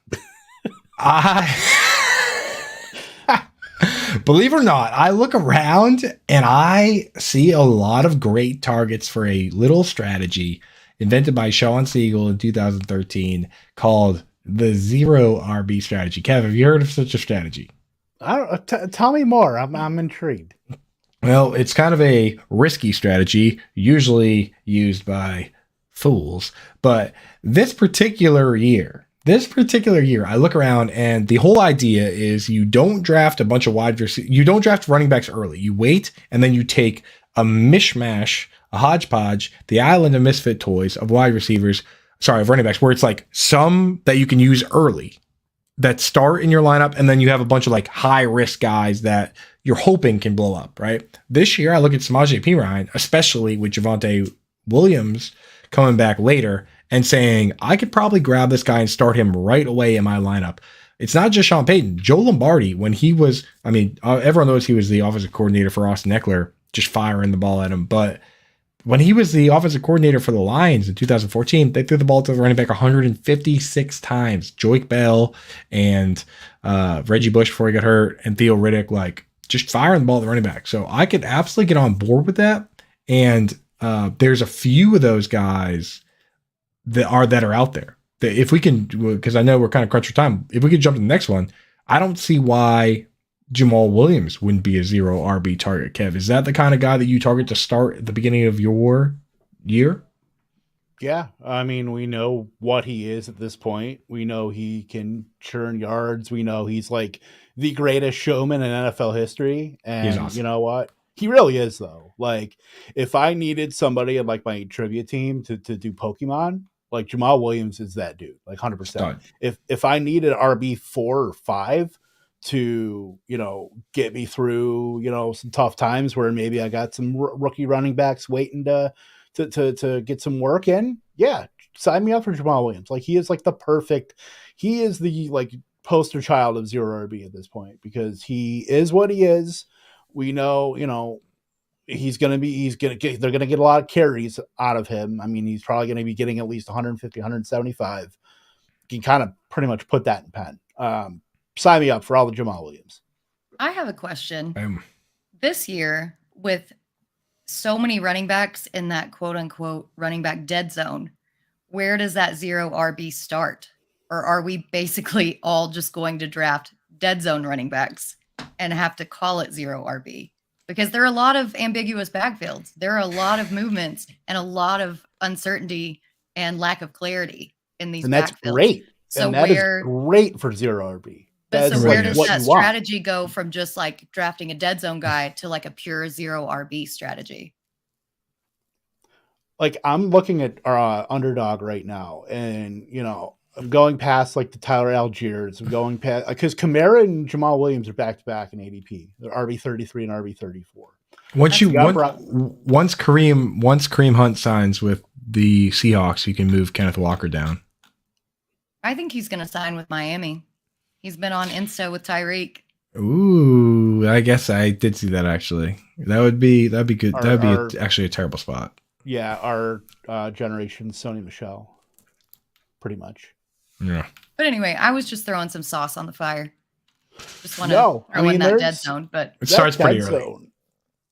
believe it or not, I look around and I see a lot of great targets for a little strategy invented by Sean Siegel in 2013 called the zero RB strategy. Kev, have you heard of such a strategy? Tell me more. I'm intrigued. Well, it's kind of a risky strategy, usually used by fools. But this particular year, I look around and the whole idea is you don't draft a bunch of wide receivers. You don't draft running backs early. You wait, and then you take a mishmash, a hodgepodge, the island of misfit toys of wide receivers, of running backs, where it's like some that you can use early that start in your lineup, and then you have a bunch of like high risk guys that you're hoping can blow up, right? This year, I look at Samaje Perine, especially with Javonte Williams coming back later, and saying, I could probably grab this guy and start him right away in my lineup. It's not just Sean Payton. Joe Lombardi, when he was, everyone knows he was the offensive coordinator for Austin Eckler, just firing the ball at him. But when he was the offensive coordinator for the Lions in 2014, they threw the ball to the running back 156 times. Joique Bell and Reggie Bush before he got hurt, and Theo Riddick, like just firing the ball at the running back. So I could absolutely get on board with that. And there's a few of those guys that are out there. That if we can, because I know we're kind of crunch for time, if we could jump to the next one, I don't see why Jamal Williams wouldn't be a zero RB target. Kev, is that the kind of guy that you target to start at the beginning of your year? Yeah, I mean, we know what he is at this point. We know he can churn yards. We know he's like the greatest showman in NFL history. And awesome. You know what? He really is, though. Like, if I needed somebody in like my trivia team to do Pokemon, like Jamal Williams is that dude, like 100%. If I needed RB 4 or 5 to, get me through, some tough times where maybe I got some rookie running backs waiting to get some work in, yeah, sign me up for Jamal Williams. Like, he is like he is the like poster child of zero RB at this point, because he is what he is. We know, they're going to get a lot of carries out of him. I mean, he's probably going to be getting at least 150, 175. You can kind of pretty much put that in pen. Sign me up for all the Jamal Williams. I have a question. This year, with so many running backs in that quote unquote running back dead zone, where does that zero RB start? Or are we basically all just going to draft dead zone running backs and have to call it 0 RB? Because there are a lot of ambiguous backfields. There are a lot of movements and a lot of uncertainty and lack of clarity in these backfields. And that's great. So and that is great for 0 RB. But so where does that strategy go from just like drafting a dead zone guy to like a pure 0 RB strategy? Like I'm looking at our underdog right now, and I'm going past like the Tyler Algiers. I'm going past because Kamara and Jamal Williams are back to back in ADP. They're RB33 and RB34. Once Kareem Hunt signs with the Seahawks, you can move Kenneth Walker down. I think he's going to sign with Miami. He's been on Insta with Tyreek. Ooh, I guess I did see that actually. That'd be good. That'd be actually a terrible spot. Yeah, our generation, Sony Michel, pretty much. Yeah. But anyway, I was just throwing some sauce on the fire. Just want to throw in that dead zone, but it starts pretty early. Zone,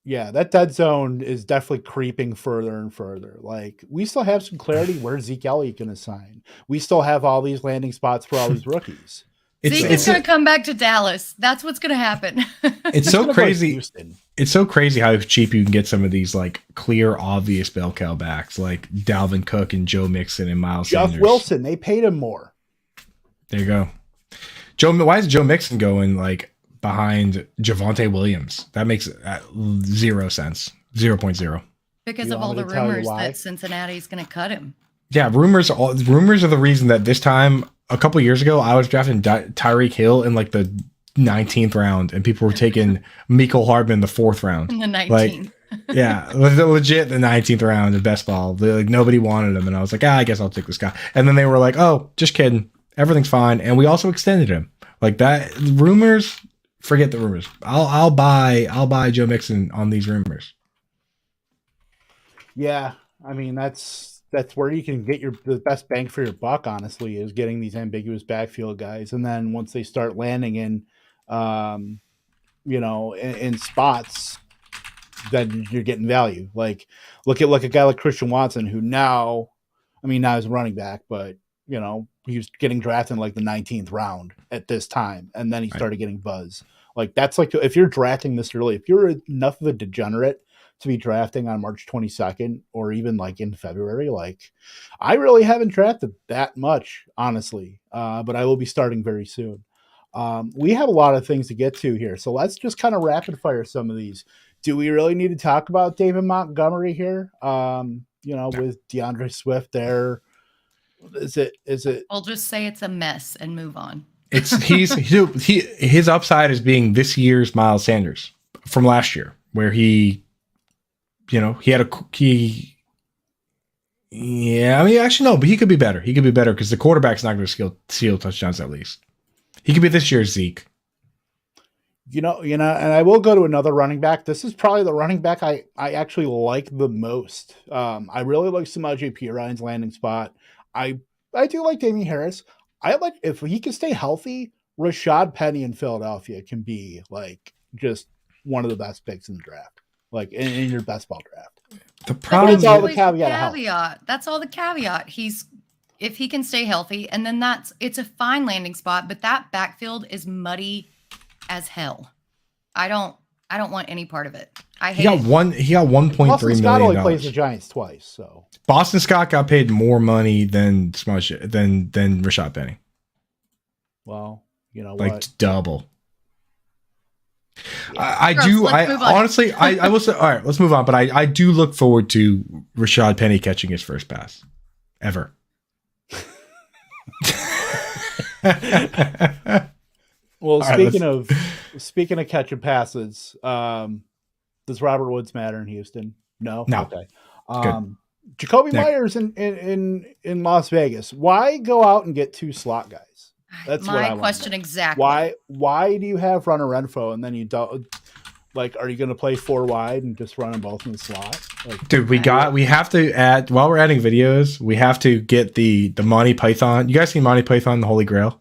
yeah, that dead zone is definitely creeping further and further. Like we still have some clarity where Zeke Elliott going to sign. We still have all these landing spots for all these rookies. Zeke is going to come back to Dallas. That's what's going to happen. It's so crazy. It's so crazy how cheap you can get some of these like clear, obvious bell cow backs like Dalvin Cook and Joe Mixon and Miles Sanders. Wilson, they paid him more. There you go. Why is Joe Mixon going like behind Javonte Williams? That makes 0 sense. 0.0. Because of all the rumors that Cincinnati's going to cut him. Yeah, rumors are the reason that this time a couple years ago I was drafting Tyreek Hill in like the 19th round, and people were taking Mecole Hardman the 4th round. In the 19th. Like, yeah, legit the 19th round of best ball. Like nobody wanted him, and I was like, I guess I'll take this guy. And then they were like, oh, just kidding, everything's fine, and we also extended him. Like that rumors. Forget the rumors. I'll buy Joe Mixon on these rumors. Yeah, I mean that's where you can get the best bang for your buck. Honestly, is getting these ambiguous backfield guys, and then once they start landing in, in spots, then you're getting value. Like look at a guy like Christian Watson, who now he's a running back, but he was getting drafted in like the 19th round at this time, and then he started getting buzz. Like that's like if you're drafting this early, if you're enough of a degenerate to be drafting on March 22nd or even like in February, like I really haven't drafted that much, honestly, but I will be starting very soon. We have a lot of things to get to here, so let's just kind of rapid fire some of these. Do we really need to talk about David Montgomery here? With DeAndre Swift there. Is it? I'll just say it's a mess and move on. His upside is being this year's Miles Sanders from last year, where he had but he could be better. He could be better because the quarterback's not going to steal touchdowns at least. He could be this year's Zeke. And I will go to another running back. This is probably the running back I actually like the most. I really like Samaje Perine's landing spot. I do like Damian Harris. I like if he can stay healthy, Rashad Penny in Philadelphia can be like just one of the best picks in the draft, like in your best ball draft. The problem is all the caveat. That's all the caveat. If he can stay healthy, and then it's a fine landing spot, but that backfield is muddy as hell. I don't want any part of it. I hate it. He got $1.3 million. Scott only plays the Giants twice, so Boston Scott got paid more money than Rashad Penny. Well, what? Double. Yeah. Honestly, I will say, all right, let's move on. But I do look forward to Rashad Penny catching his first pass ever. Well, speaking of catching passes, does Robert Woods matter in Houston? No. Okay. Jacoby Myers in Las Vegas. Why go out and get 2 slot guys? That's my question exactly. Why do you have Runner Renfro and then you don't? Like, are you going to play 4 wide and just run them both in the slot? Like, dude, we have to add, while we're adding videos, we have to get the Monty Python. You guys seen Monty Python, the Holy Grail?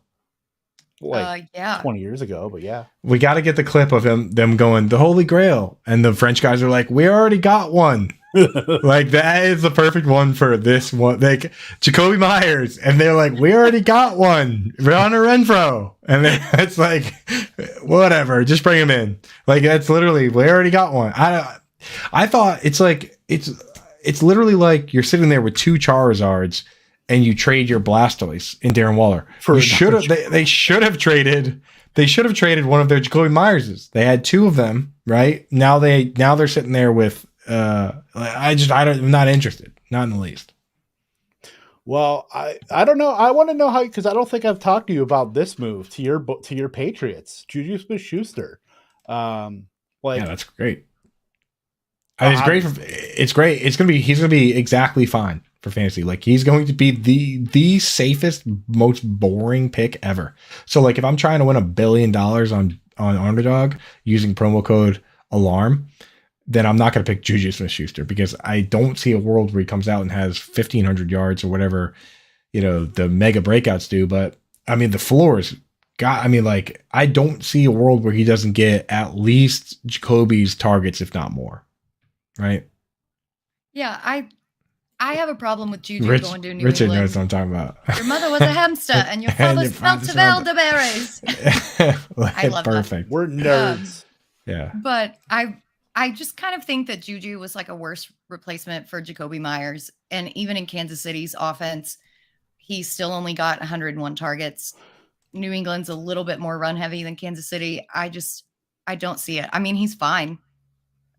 Yeah. 20 years ago, but yeah. We got to get the clip of them going, the Holy Grail. And the French guys are like, we already got one. Like that is the perfect one for this one. Like Jacoby Myers, and they're like, we already got one, Hunter Renfrow, and then it's like, whatever, just bring him in. Like that's literally, we already got one. I thought it's like it's literally like you're sitting there with 2 Charizards, and you trade your Blastoise in Darren Waller. They should have traded one of their Jacoby Myerses. They had 2 of them, right? Now they're sitting there with. I'm not interested, not in the least. Well, I don't know. I want to know how, because I don't think I've talked to you about this move to your Patriots, Juju Smith-Schuster. Yeah, that's great. I mean, it's great. He's gonna be exactly fine for fantasy. Like he's going to be the safest, most boring pick ever. So like if I'm trying to win $1 billion on Underdog using promo code ALARM, then I'm not going to pick Juju Smith-Schuster because I don't see a world where he comes out and has 1,500 yards or whatever, the mega breakouts do. But I mean, the floor is I don't see a world where he doesn't get at least Jacoby's targets, if not more. Right. Yeah. I have a problem with Juju going to New Richard England. knows what I'm talking about. Your mother was a hamster and your father smelt of elderberries. I love perfect. that. We're nerds. Yeah. But I just kind of think that Juju was like a worse replacement for Jacoby Myers. And even in Kansas City's offense, he still only got 101 targets. New England's a little bit more run heavy than Kansas City. I don't see it. I mean, he's fine.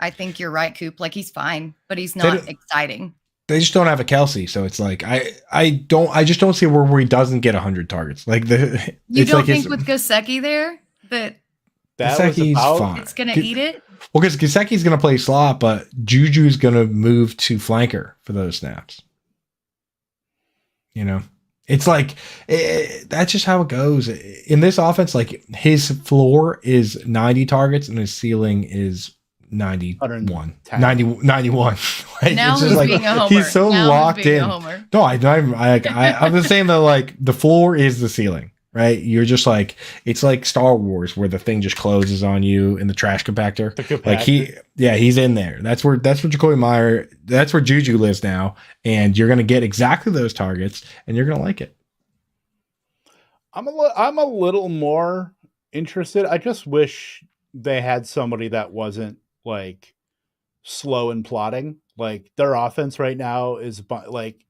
I think you're right, Coop. Like he's fine, but he's not exciting. They just don't have a Kelsey. So it's like, I just don't see where he doesn't get 100 targets. Like you don't think with Gesicki there that Gesicki's fine. It's going to eat it? Well, because Gesicki's going to play slot, but Juju's going to move to flanker for those snaps. It's like that's just how it goes in this offense. Like his floor is 90 targets and his ceiling is 91. Like, now it's he's just being a homer. He's so now locked he's being in. A homer. No, I'm just saying that like the floor is the ceiling. Right, you're just like it's like Star Wars where the thing just closes on you in the trash compactor. Like he's in there. That's where Jacoby Meyer. That's where Juju lives now, and you're gonna get exactly those targets, and you're gonna like it. I'm a little more interested. I just wish they had somebody that wasn't like slow and plotting. Like their offense right now is like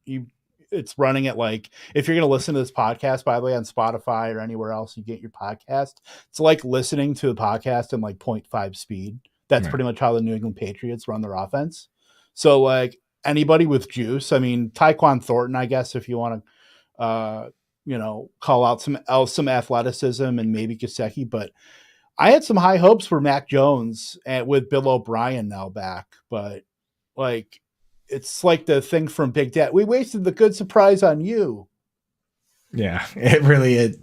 it's running at like, if you're going to listen to this podcast, by the way, on Spotify or anywhere else you get your podcast, it's like listening to a podcast in like 0.5 speed. That's pretty much how the New England Patriots run their offense. So like anybody with juice, I mean, Tyquan Thornton, I guess, if you want to, call out some athleticism and maybe Gesicki, but I had some high hopes for Mac Jones and with Bill O'Brien now back, but like, it's like the thing from Big Dad. We wasted the good surprise on you. Yeah, it really is.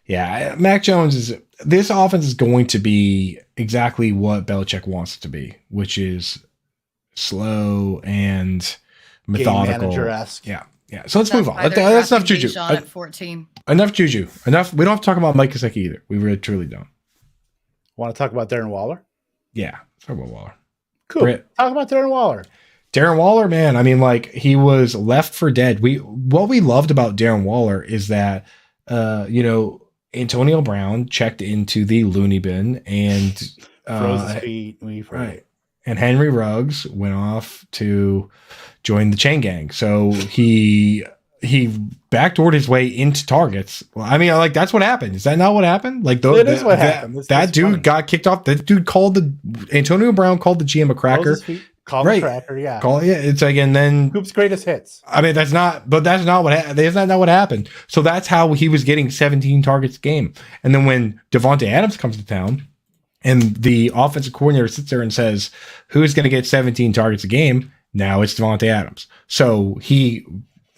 Yeah, Mac Jones this offense is going to be exactly what Belichick wants it to be, which is slow and methodical. Manager-esque. Yeah. So let's move on. That's enough Juju. At 14. Enough Juju. Enough. We don't have to talk about Mike Gesicki either. We really truly don't. Want to talk about Darren Waller? Yeah, let's talk about Waller. Cool. Britt. Talk about Darren Waller. Darren Waller, man. I mean, like he was left for dead. What we loved about Darren Waller is that, Antonio Brown checked into the loony bin and froze his feet. Right. And Henry Ruggs went off to join the chain gang. So he backdoored his way into targets. Well, I mean, like that's what happened. Is that not what happened? Like it is what happened. That dude funny. Got kicked off. That dude Antonio Brown called the GM a cracker. Call the cracker, yeah. It's like, and then Coop's greatest hits. I mean, that's not what happened. So that's how he was getting 17 targets a game. And then when Davante Adams comes to town and the offensive coordinator sits there and says, who's going to get 17 targets a game? Now it's Davante Adams. So he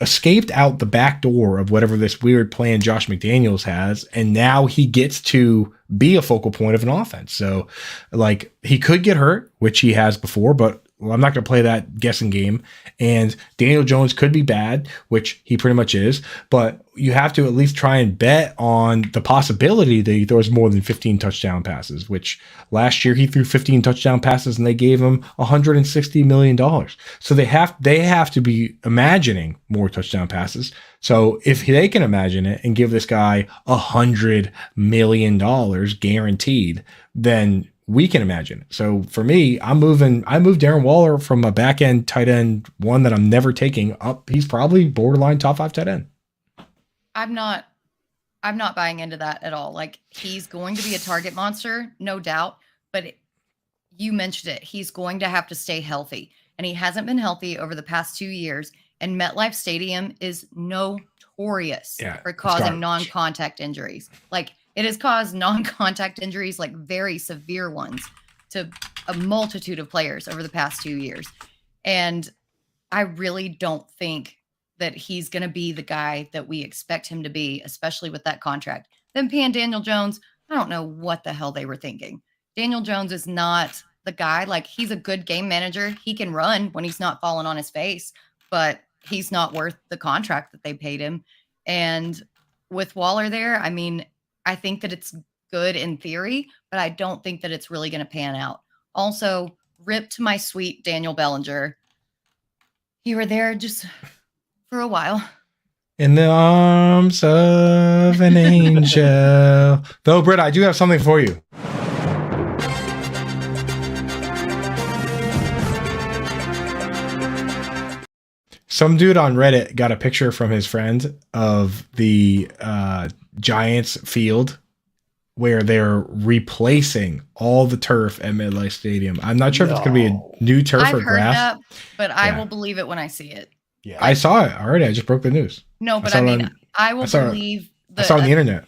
escaped out the back door of whatever this weird plan Josh McDaniels has. And now he gets to be a focal point of an offense. So like he could get hurt, which he has before, but I'm not going to play that guessing game. And Daniel Jones could be bad, which he pretty much is, but you have to at least try and bet on the possibility that he throws more than 15 touchdown passes, which last year he threw 15 touchdown passes and they gave him $160 million. So they have to be imagining more touchdown passes. So if they can imagine it and give this guy $100 million guaranteed, then we can imagine. So for me, I moved Darren Waller from a back end tight end, one that I'm never taking up. He's probably borderline top 5 tight end. I'm not buying into that at all. Like, he's going to be a target monster, no doubt. But you mentioned it. He's going to have to stay healthy. And he hasn't been healthy over the past 2 years. And MetLife Stadium is notorious for causing non-contact injuries. Like, it has caused non-contact injuries, like very severe ones, to a multitude of players over the past 2 years. And I really don't think that he's going to be the guy that we expect him to be, especially with that contract. Then paying Daniel Jones, I don't know what the hell they were thinking. Daniel Jones is not the guy. Like, he's a good game manager. He can run when he's not falling on his face, but he's not worth the contract that they paid him. And with Waller there, I mean, I think that it's good in theory, but I don't think that it's really going to pan out. Also, rip to my sweet Daniel Bellinger. You were there just for a while. In the arms of an angel. Though, Britt, I do have something for you. Some dude on Reddit got a picture from his friend of the Giants field where they're replacing all the turf at MetLife Stadium. I'm not sure if it's going to be a new turf or grass. That, but I will believe it when I see it. Yeah, I saw it already. I just broke the news. No, but I mean, I will believe I saw it on the internet.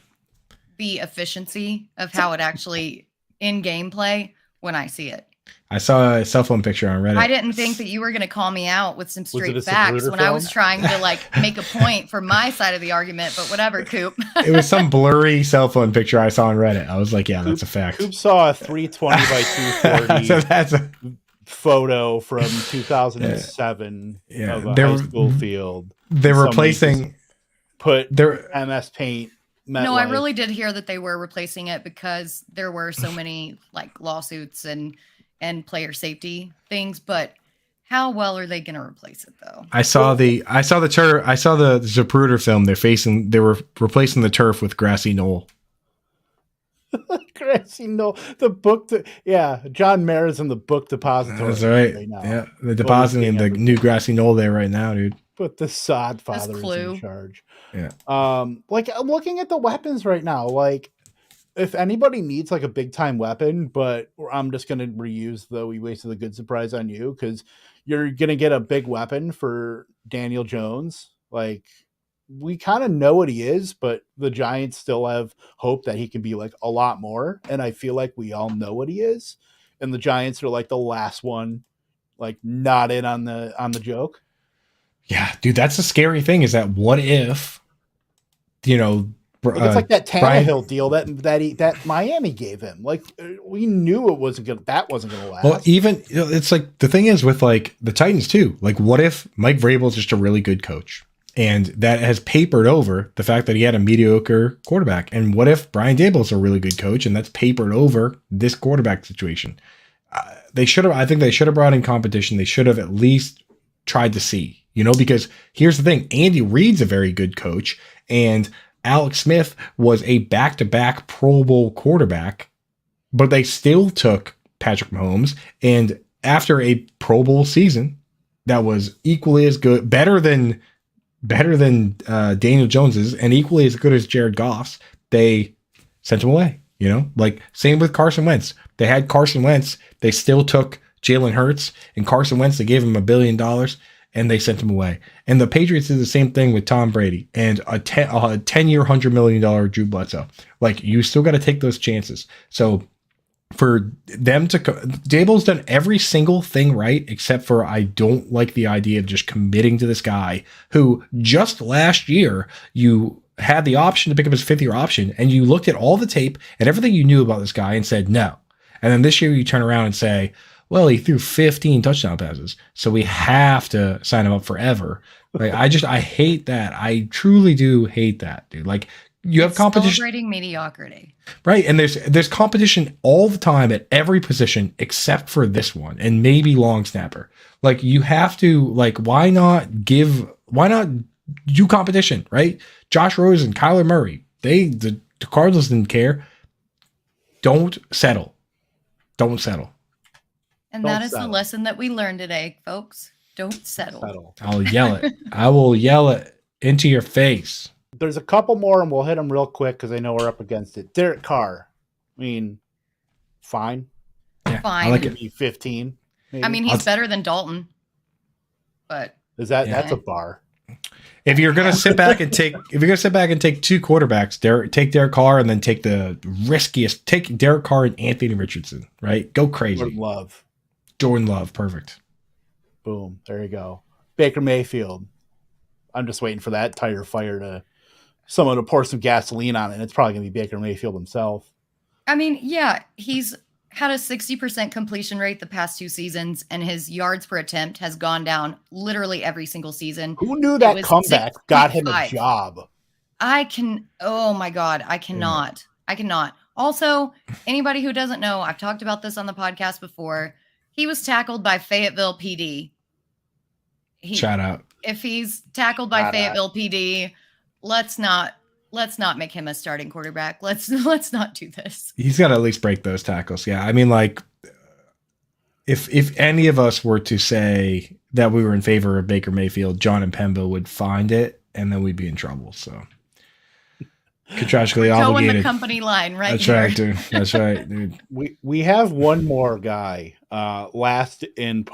The efficiency of how it actually in gameplay when I see it. I saw a cell phone picture on Reddit. I didn't think that you were going to call me out with some straight facts when I was trying to like make a point for my side of the argument, but whatever, Coop. It was some blurry cell phone picture I saw on Reddit. I was like, yeah, that's a fact. Coop saw a 320 by 240 so that's a photo from 2007 of a high school field. They're replacing their MS Paint. No, I really did hear that they were replacing it because there were so many like lawsuits and player safety things, but how well are they going to replace it though? I saw the Zapruder film. They were replacing the turf with grassy knoll. Grassy knoll. The book, John Mayer's in the book depository. That's right. Yeah, they're depositing the new grassy knoll there right now, dude. But the sod father is in charge. Yeah. Like I'm looking at the weapons right now, like. If anybody needs like a big time weapon, but I'm just going to reuse the we wasted the good surprise on you because you're going to get a big weapon for Daniel Jones. Like we kind of know what he is, but the Giants still have hope that he can be like a lot more. And I feel like we all know what he is. And the Giants are like the last one, like not in on the joke. Yeah, dude, that's the scary thing is that what if, it's like that Tannehill deal that Miami gave him. Like we knew it wasn't gonna last. Well, even it's like the thing is with like the Titans too. Like, what if Mike Vrabel is just a really good coach, and that has papered over the fact that he had a mediocre quarterback? And what if Brian Daboll is a really good coach, and that's papered over this quarterback situation? I think they should have brought in competition. They should have at least tried to see, because here's the thing: Andy Reid's a very good coach, and Alex Smith was a back-to-back Pro Bowl quarterback, but they still took Patrick Mahomes. And after a Pro Bowl season that was equally as good, better than Daniel Jones's, and equally as good as Jared Goff's, they sent him away. Like same with Carson Wentz. They had Carson Wentz. They still took Jalen Hurts, and Carson Wentz. They gave him $1 billion. And they sent him away. And the Patriots did the same thing with Tom Brady and a 10-year, $100 million Drew Bledsoe. Like, you still got to take those chances. So for them Daboll's done every single thing right, except for I don't like the idea of just committing to this guy who just last year you had the option to pick up his 5th-year option, and you looked at all the tape and everything you knew about this guy and said no. And then this year you turn around and say, Well, he threw 15 touchdown passes, so we have to sign him up forever. Like, I hate that. I truly do hate that, dude. Like, you have competition. Celebrating mediocrity. Right. And there's competition all the time at every position except for this one and maybe long snapper. Like, you have to, like, why not do competition, right? Josh Rosen, Kyler Murray, the Cardinals didn't care. Don't settle. Don't settle. And that is the lesson that we learned today, folks. Don't settle. I'll yell it. I will yell it into your face. There's a couple more, and we'll hit them real quick because I know we're up against it. Derek Carr. I mean, fine. Yeah, fine. I like it. 15. Maybe. I mean, he's better than Dalton. But that's a bar. If you're gonna sit back and take two quarterbacks, take Derek Carr and then take the riskiest. Take Derek Carr and Anthony Richardson. Right? Go crazy. Jordan Love. Perfect. Boom. There you go. Baker Mayfield. I'm just waiting for that tire fire to someone to pour some gasoline on it. It's probably gonna be Baker Mayfield himself. I mean, yeah, he's had a 60% completion rate the past 2 seasons, and his yards per attempt has gone down literally every single season. Who knew that comeback got him a job? Oh my God, I cannot. I cannot. Also, anybody who doesn't know, I've talked about this on the podcast before. He was tackled by Fayetteville PD. Shout out. If he's tackled by Fayetteville PD, let's not make him a starting quarterback. Let's not do this. He's got to at least break those tackles. Yeah. I mean, like, if any of us were to say that we were in favor of Baker Mayfield, John and Pemba would find it, and then we'd be in trouble. So contractually obligated. Toe in the company line, right? That's right, dude. That's right, dude. We have one more guy, last and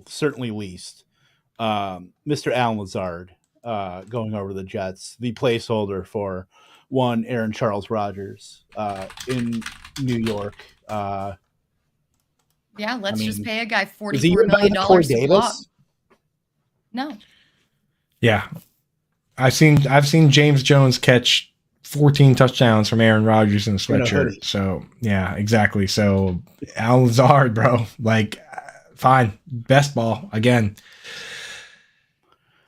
certainly least, Mr. Alan Lazard. Going over to the Jets, the placeholder for one Aaron Charles Rodgers in New York. Yeah, let's just pay a guy $44 million to block. No. Yeah, I've seen James Jones catch 14 touchdowns from Aaron Rodgers in a sweatshirt. So yeah, exactly. So Alan Lazard, bro, like, fine, best ball again.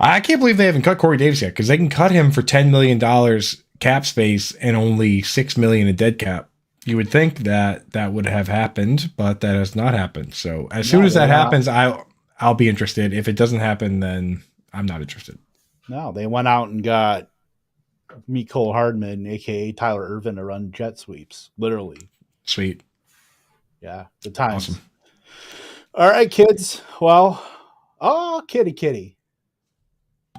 I can't believe they haven't cut Corey Davis yet, because they can cut him for $10 million cap space and only $6 million in dead cap. You would think that would have happened, but that has not happened. So as soon as that happens, I'll be interested. If it doesn't happen, then I'm not interested. No, they went out and got Mecole Hardman, aka Tyler Ervin, to run jet sweeps. Literally. Sweet. Yeah, the times. Awesome. All right, kids. Well, kitty.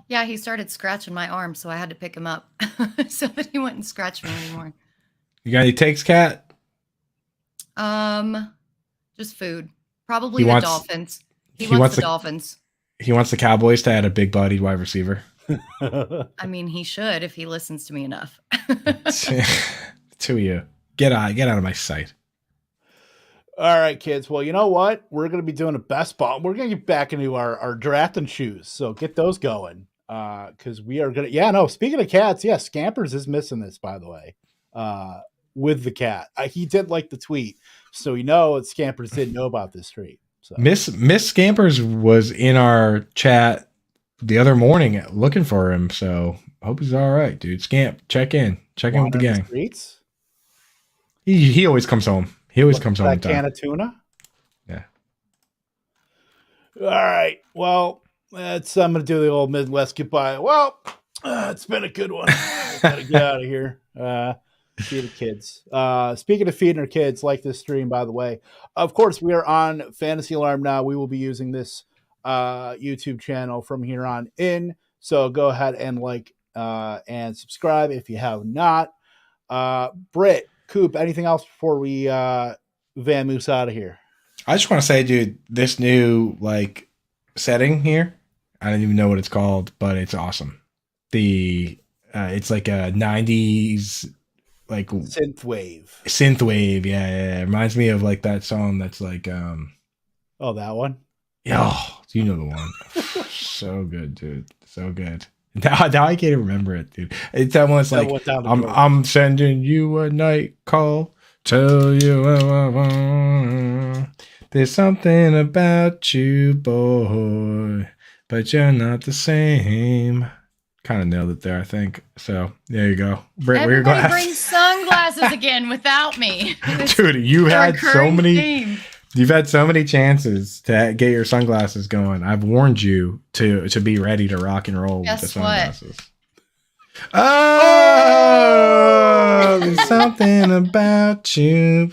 Yeah, he started scratching my arm, so I had to pick him up so that he wouldn't scratch me anymore. You got any takes, Kat? Just food. Probably the Dolphins. He wants the Dolphins. He wants the Cowboys to add a big-bodied wide receiver. I mean, he should if he listens to me enough. To you. Get out of my sight. All right, kids. Well, you know what? We're going to be doing a best ball. We're going to get back into our drafting shoes. So get those going. Because we are going to, speaking of cats, Scampers is missing this, by the way, with the cat. He did like the tweet. So Scampers didn't know about this tweet. So. Miss Scampers was in our chat the other morning looking for him. So hope he's all right, dude. Scamp, check in with the gang. He always comes home. He always comes home. That can of tuna? Yeah. All right. Well, I'm going to do the old Midwest goodbye. Well, it's been a good one. Got to get out of here. Feed the kids. Speaking of feeding our kids, like this stream, by the way. Of course, we are on Fantasy Alarm now. We will be using this YouTube channel from here on in. So go ahead and like and subscribe if you have not. Britt, Coop, anything else before we Van Moose out of here? I just want to say, dude, this new setting here, I don't even know what it's called, but it's awesome. It's like a 90s synth wave. Yeah. It reminds me of that song that's like that one. Yeah, you know the one. So good, dude. So good. Now I can't even remember it, dude. It's that one. It's like I'm sending you a night call. Tell you There's something about you, boy, but you're not the same. Kind of nailed it there, I think. So there you go. Britt, wear your Everybody glasses. brings sunglasses again without me. Dude, you had so many. Theme. You've had so many chances to get your sunglasses going. I've warned you to be ready to rock and roll with the sunglasses. Oh, there's something about you,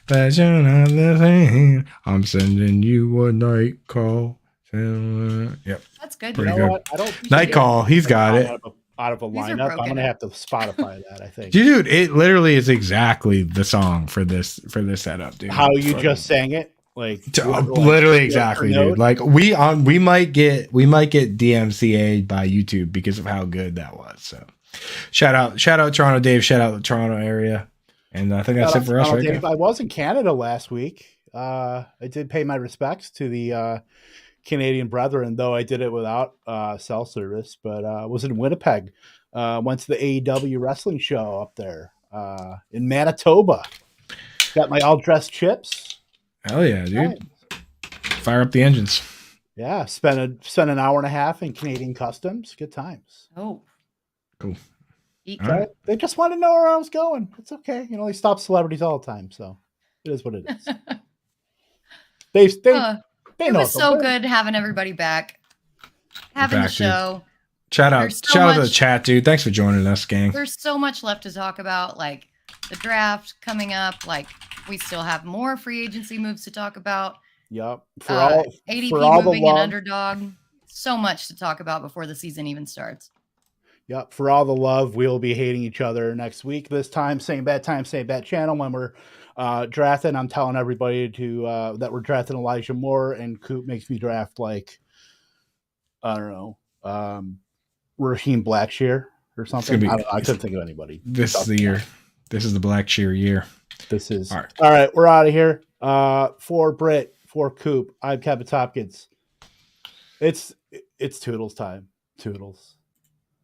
but you're not the same. I'm sending you a night call. Yep, that's good. Pretty good. What? I don't Night call. He's got it. Out of a lineup. I'm gonna have to Spotify that. I think. Dude, it literally is exactly the song for this setup, dude. How you just sang it, like literally exactly, dude. Like we might get DMCA'd by YouTube because of how good that was. So shout out Toronto Dave, shout out the Toronto area. And I think that's it for us right now. I was in Canada last week. I did pay my respects to the Canadian brethren, though I did it without cell service, but I was in Winnipeg. Went to the AEW wrestling show up there in Manitoba. Got my all dressed chips. Hell yeah, dude. Right. Fire up the engines. Yeah, spent an hour and a half in Canadian Customs. Good times. Oh, cool. Right. They just want to know where I was going. It's okay. You know, they stop celebrities all the time, so it is what it is. It was so good having everybody back, having the show. Dude. Shout out to the chat, dude. Thanks for joining us, gang. There's so much left to talk about, like the draft coming up. Like we still have more free agency moves to talk about. Yep. ADP moving an underdog. So much to talk about before the season even starts. Yep. For all the love, we'll be hating each other next week. This time, same bad channel when we're drafting. I'm telling everybody that we're drafting Elijah Moore, and Coop makes me draft like I don't know, Raheem Blackshear or something. I couldn't think of anybody. This is the year. This is the Blackshear year. This is all right. We're out of here. For Britt, for Coop, I'm Kevin Tompkins. It's Toodles time. Toodles.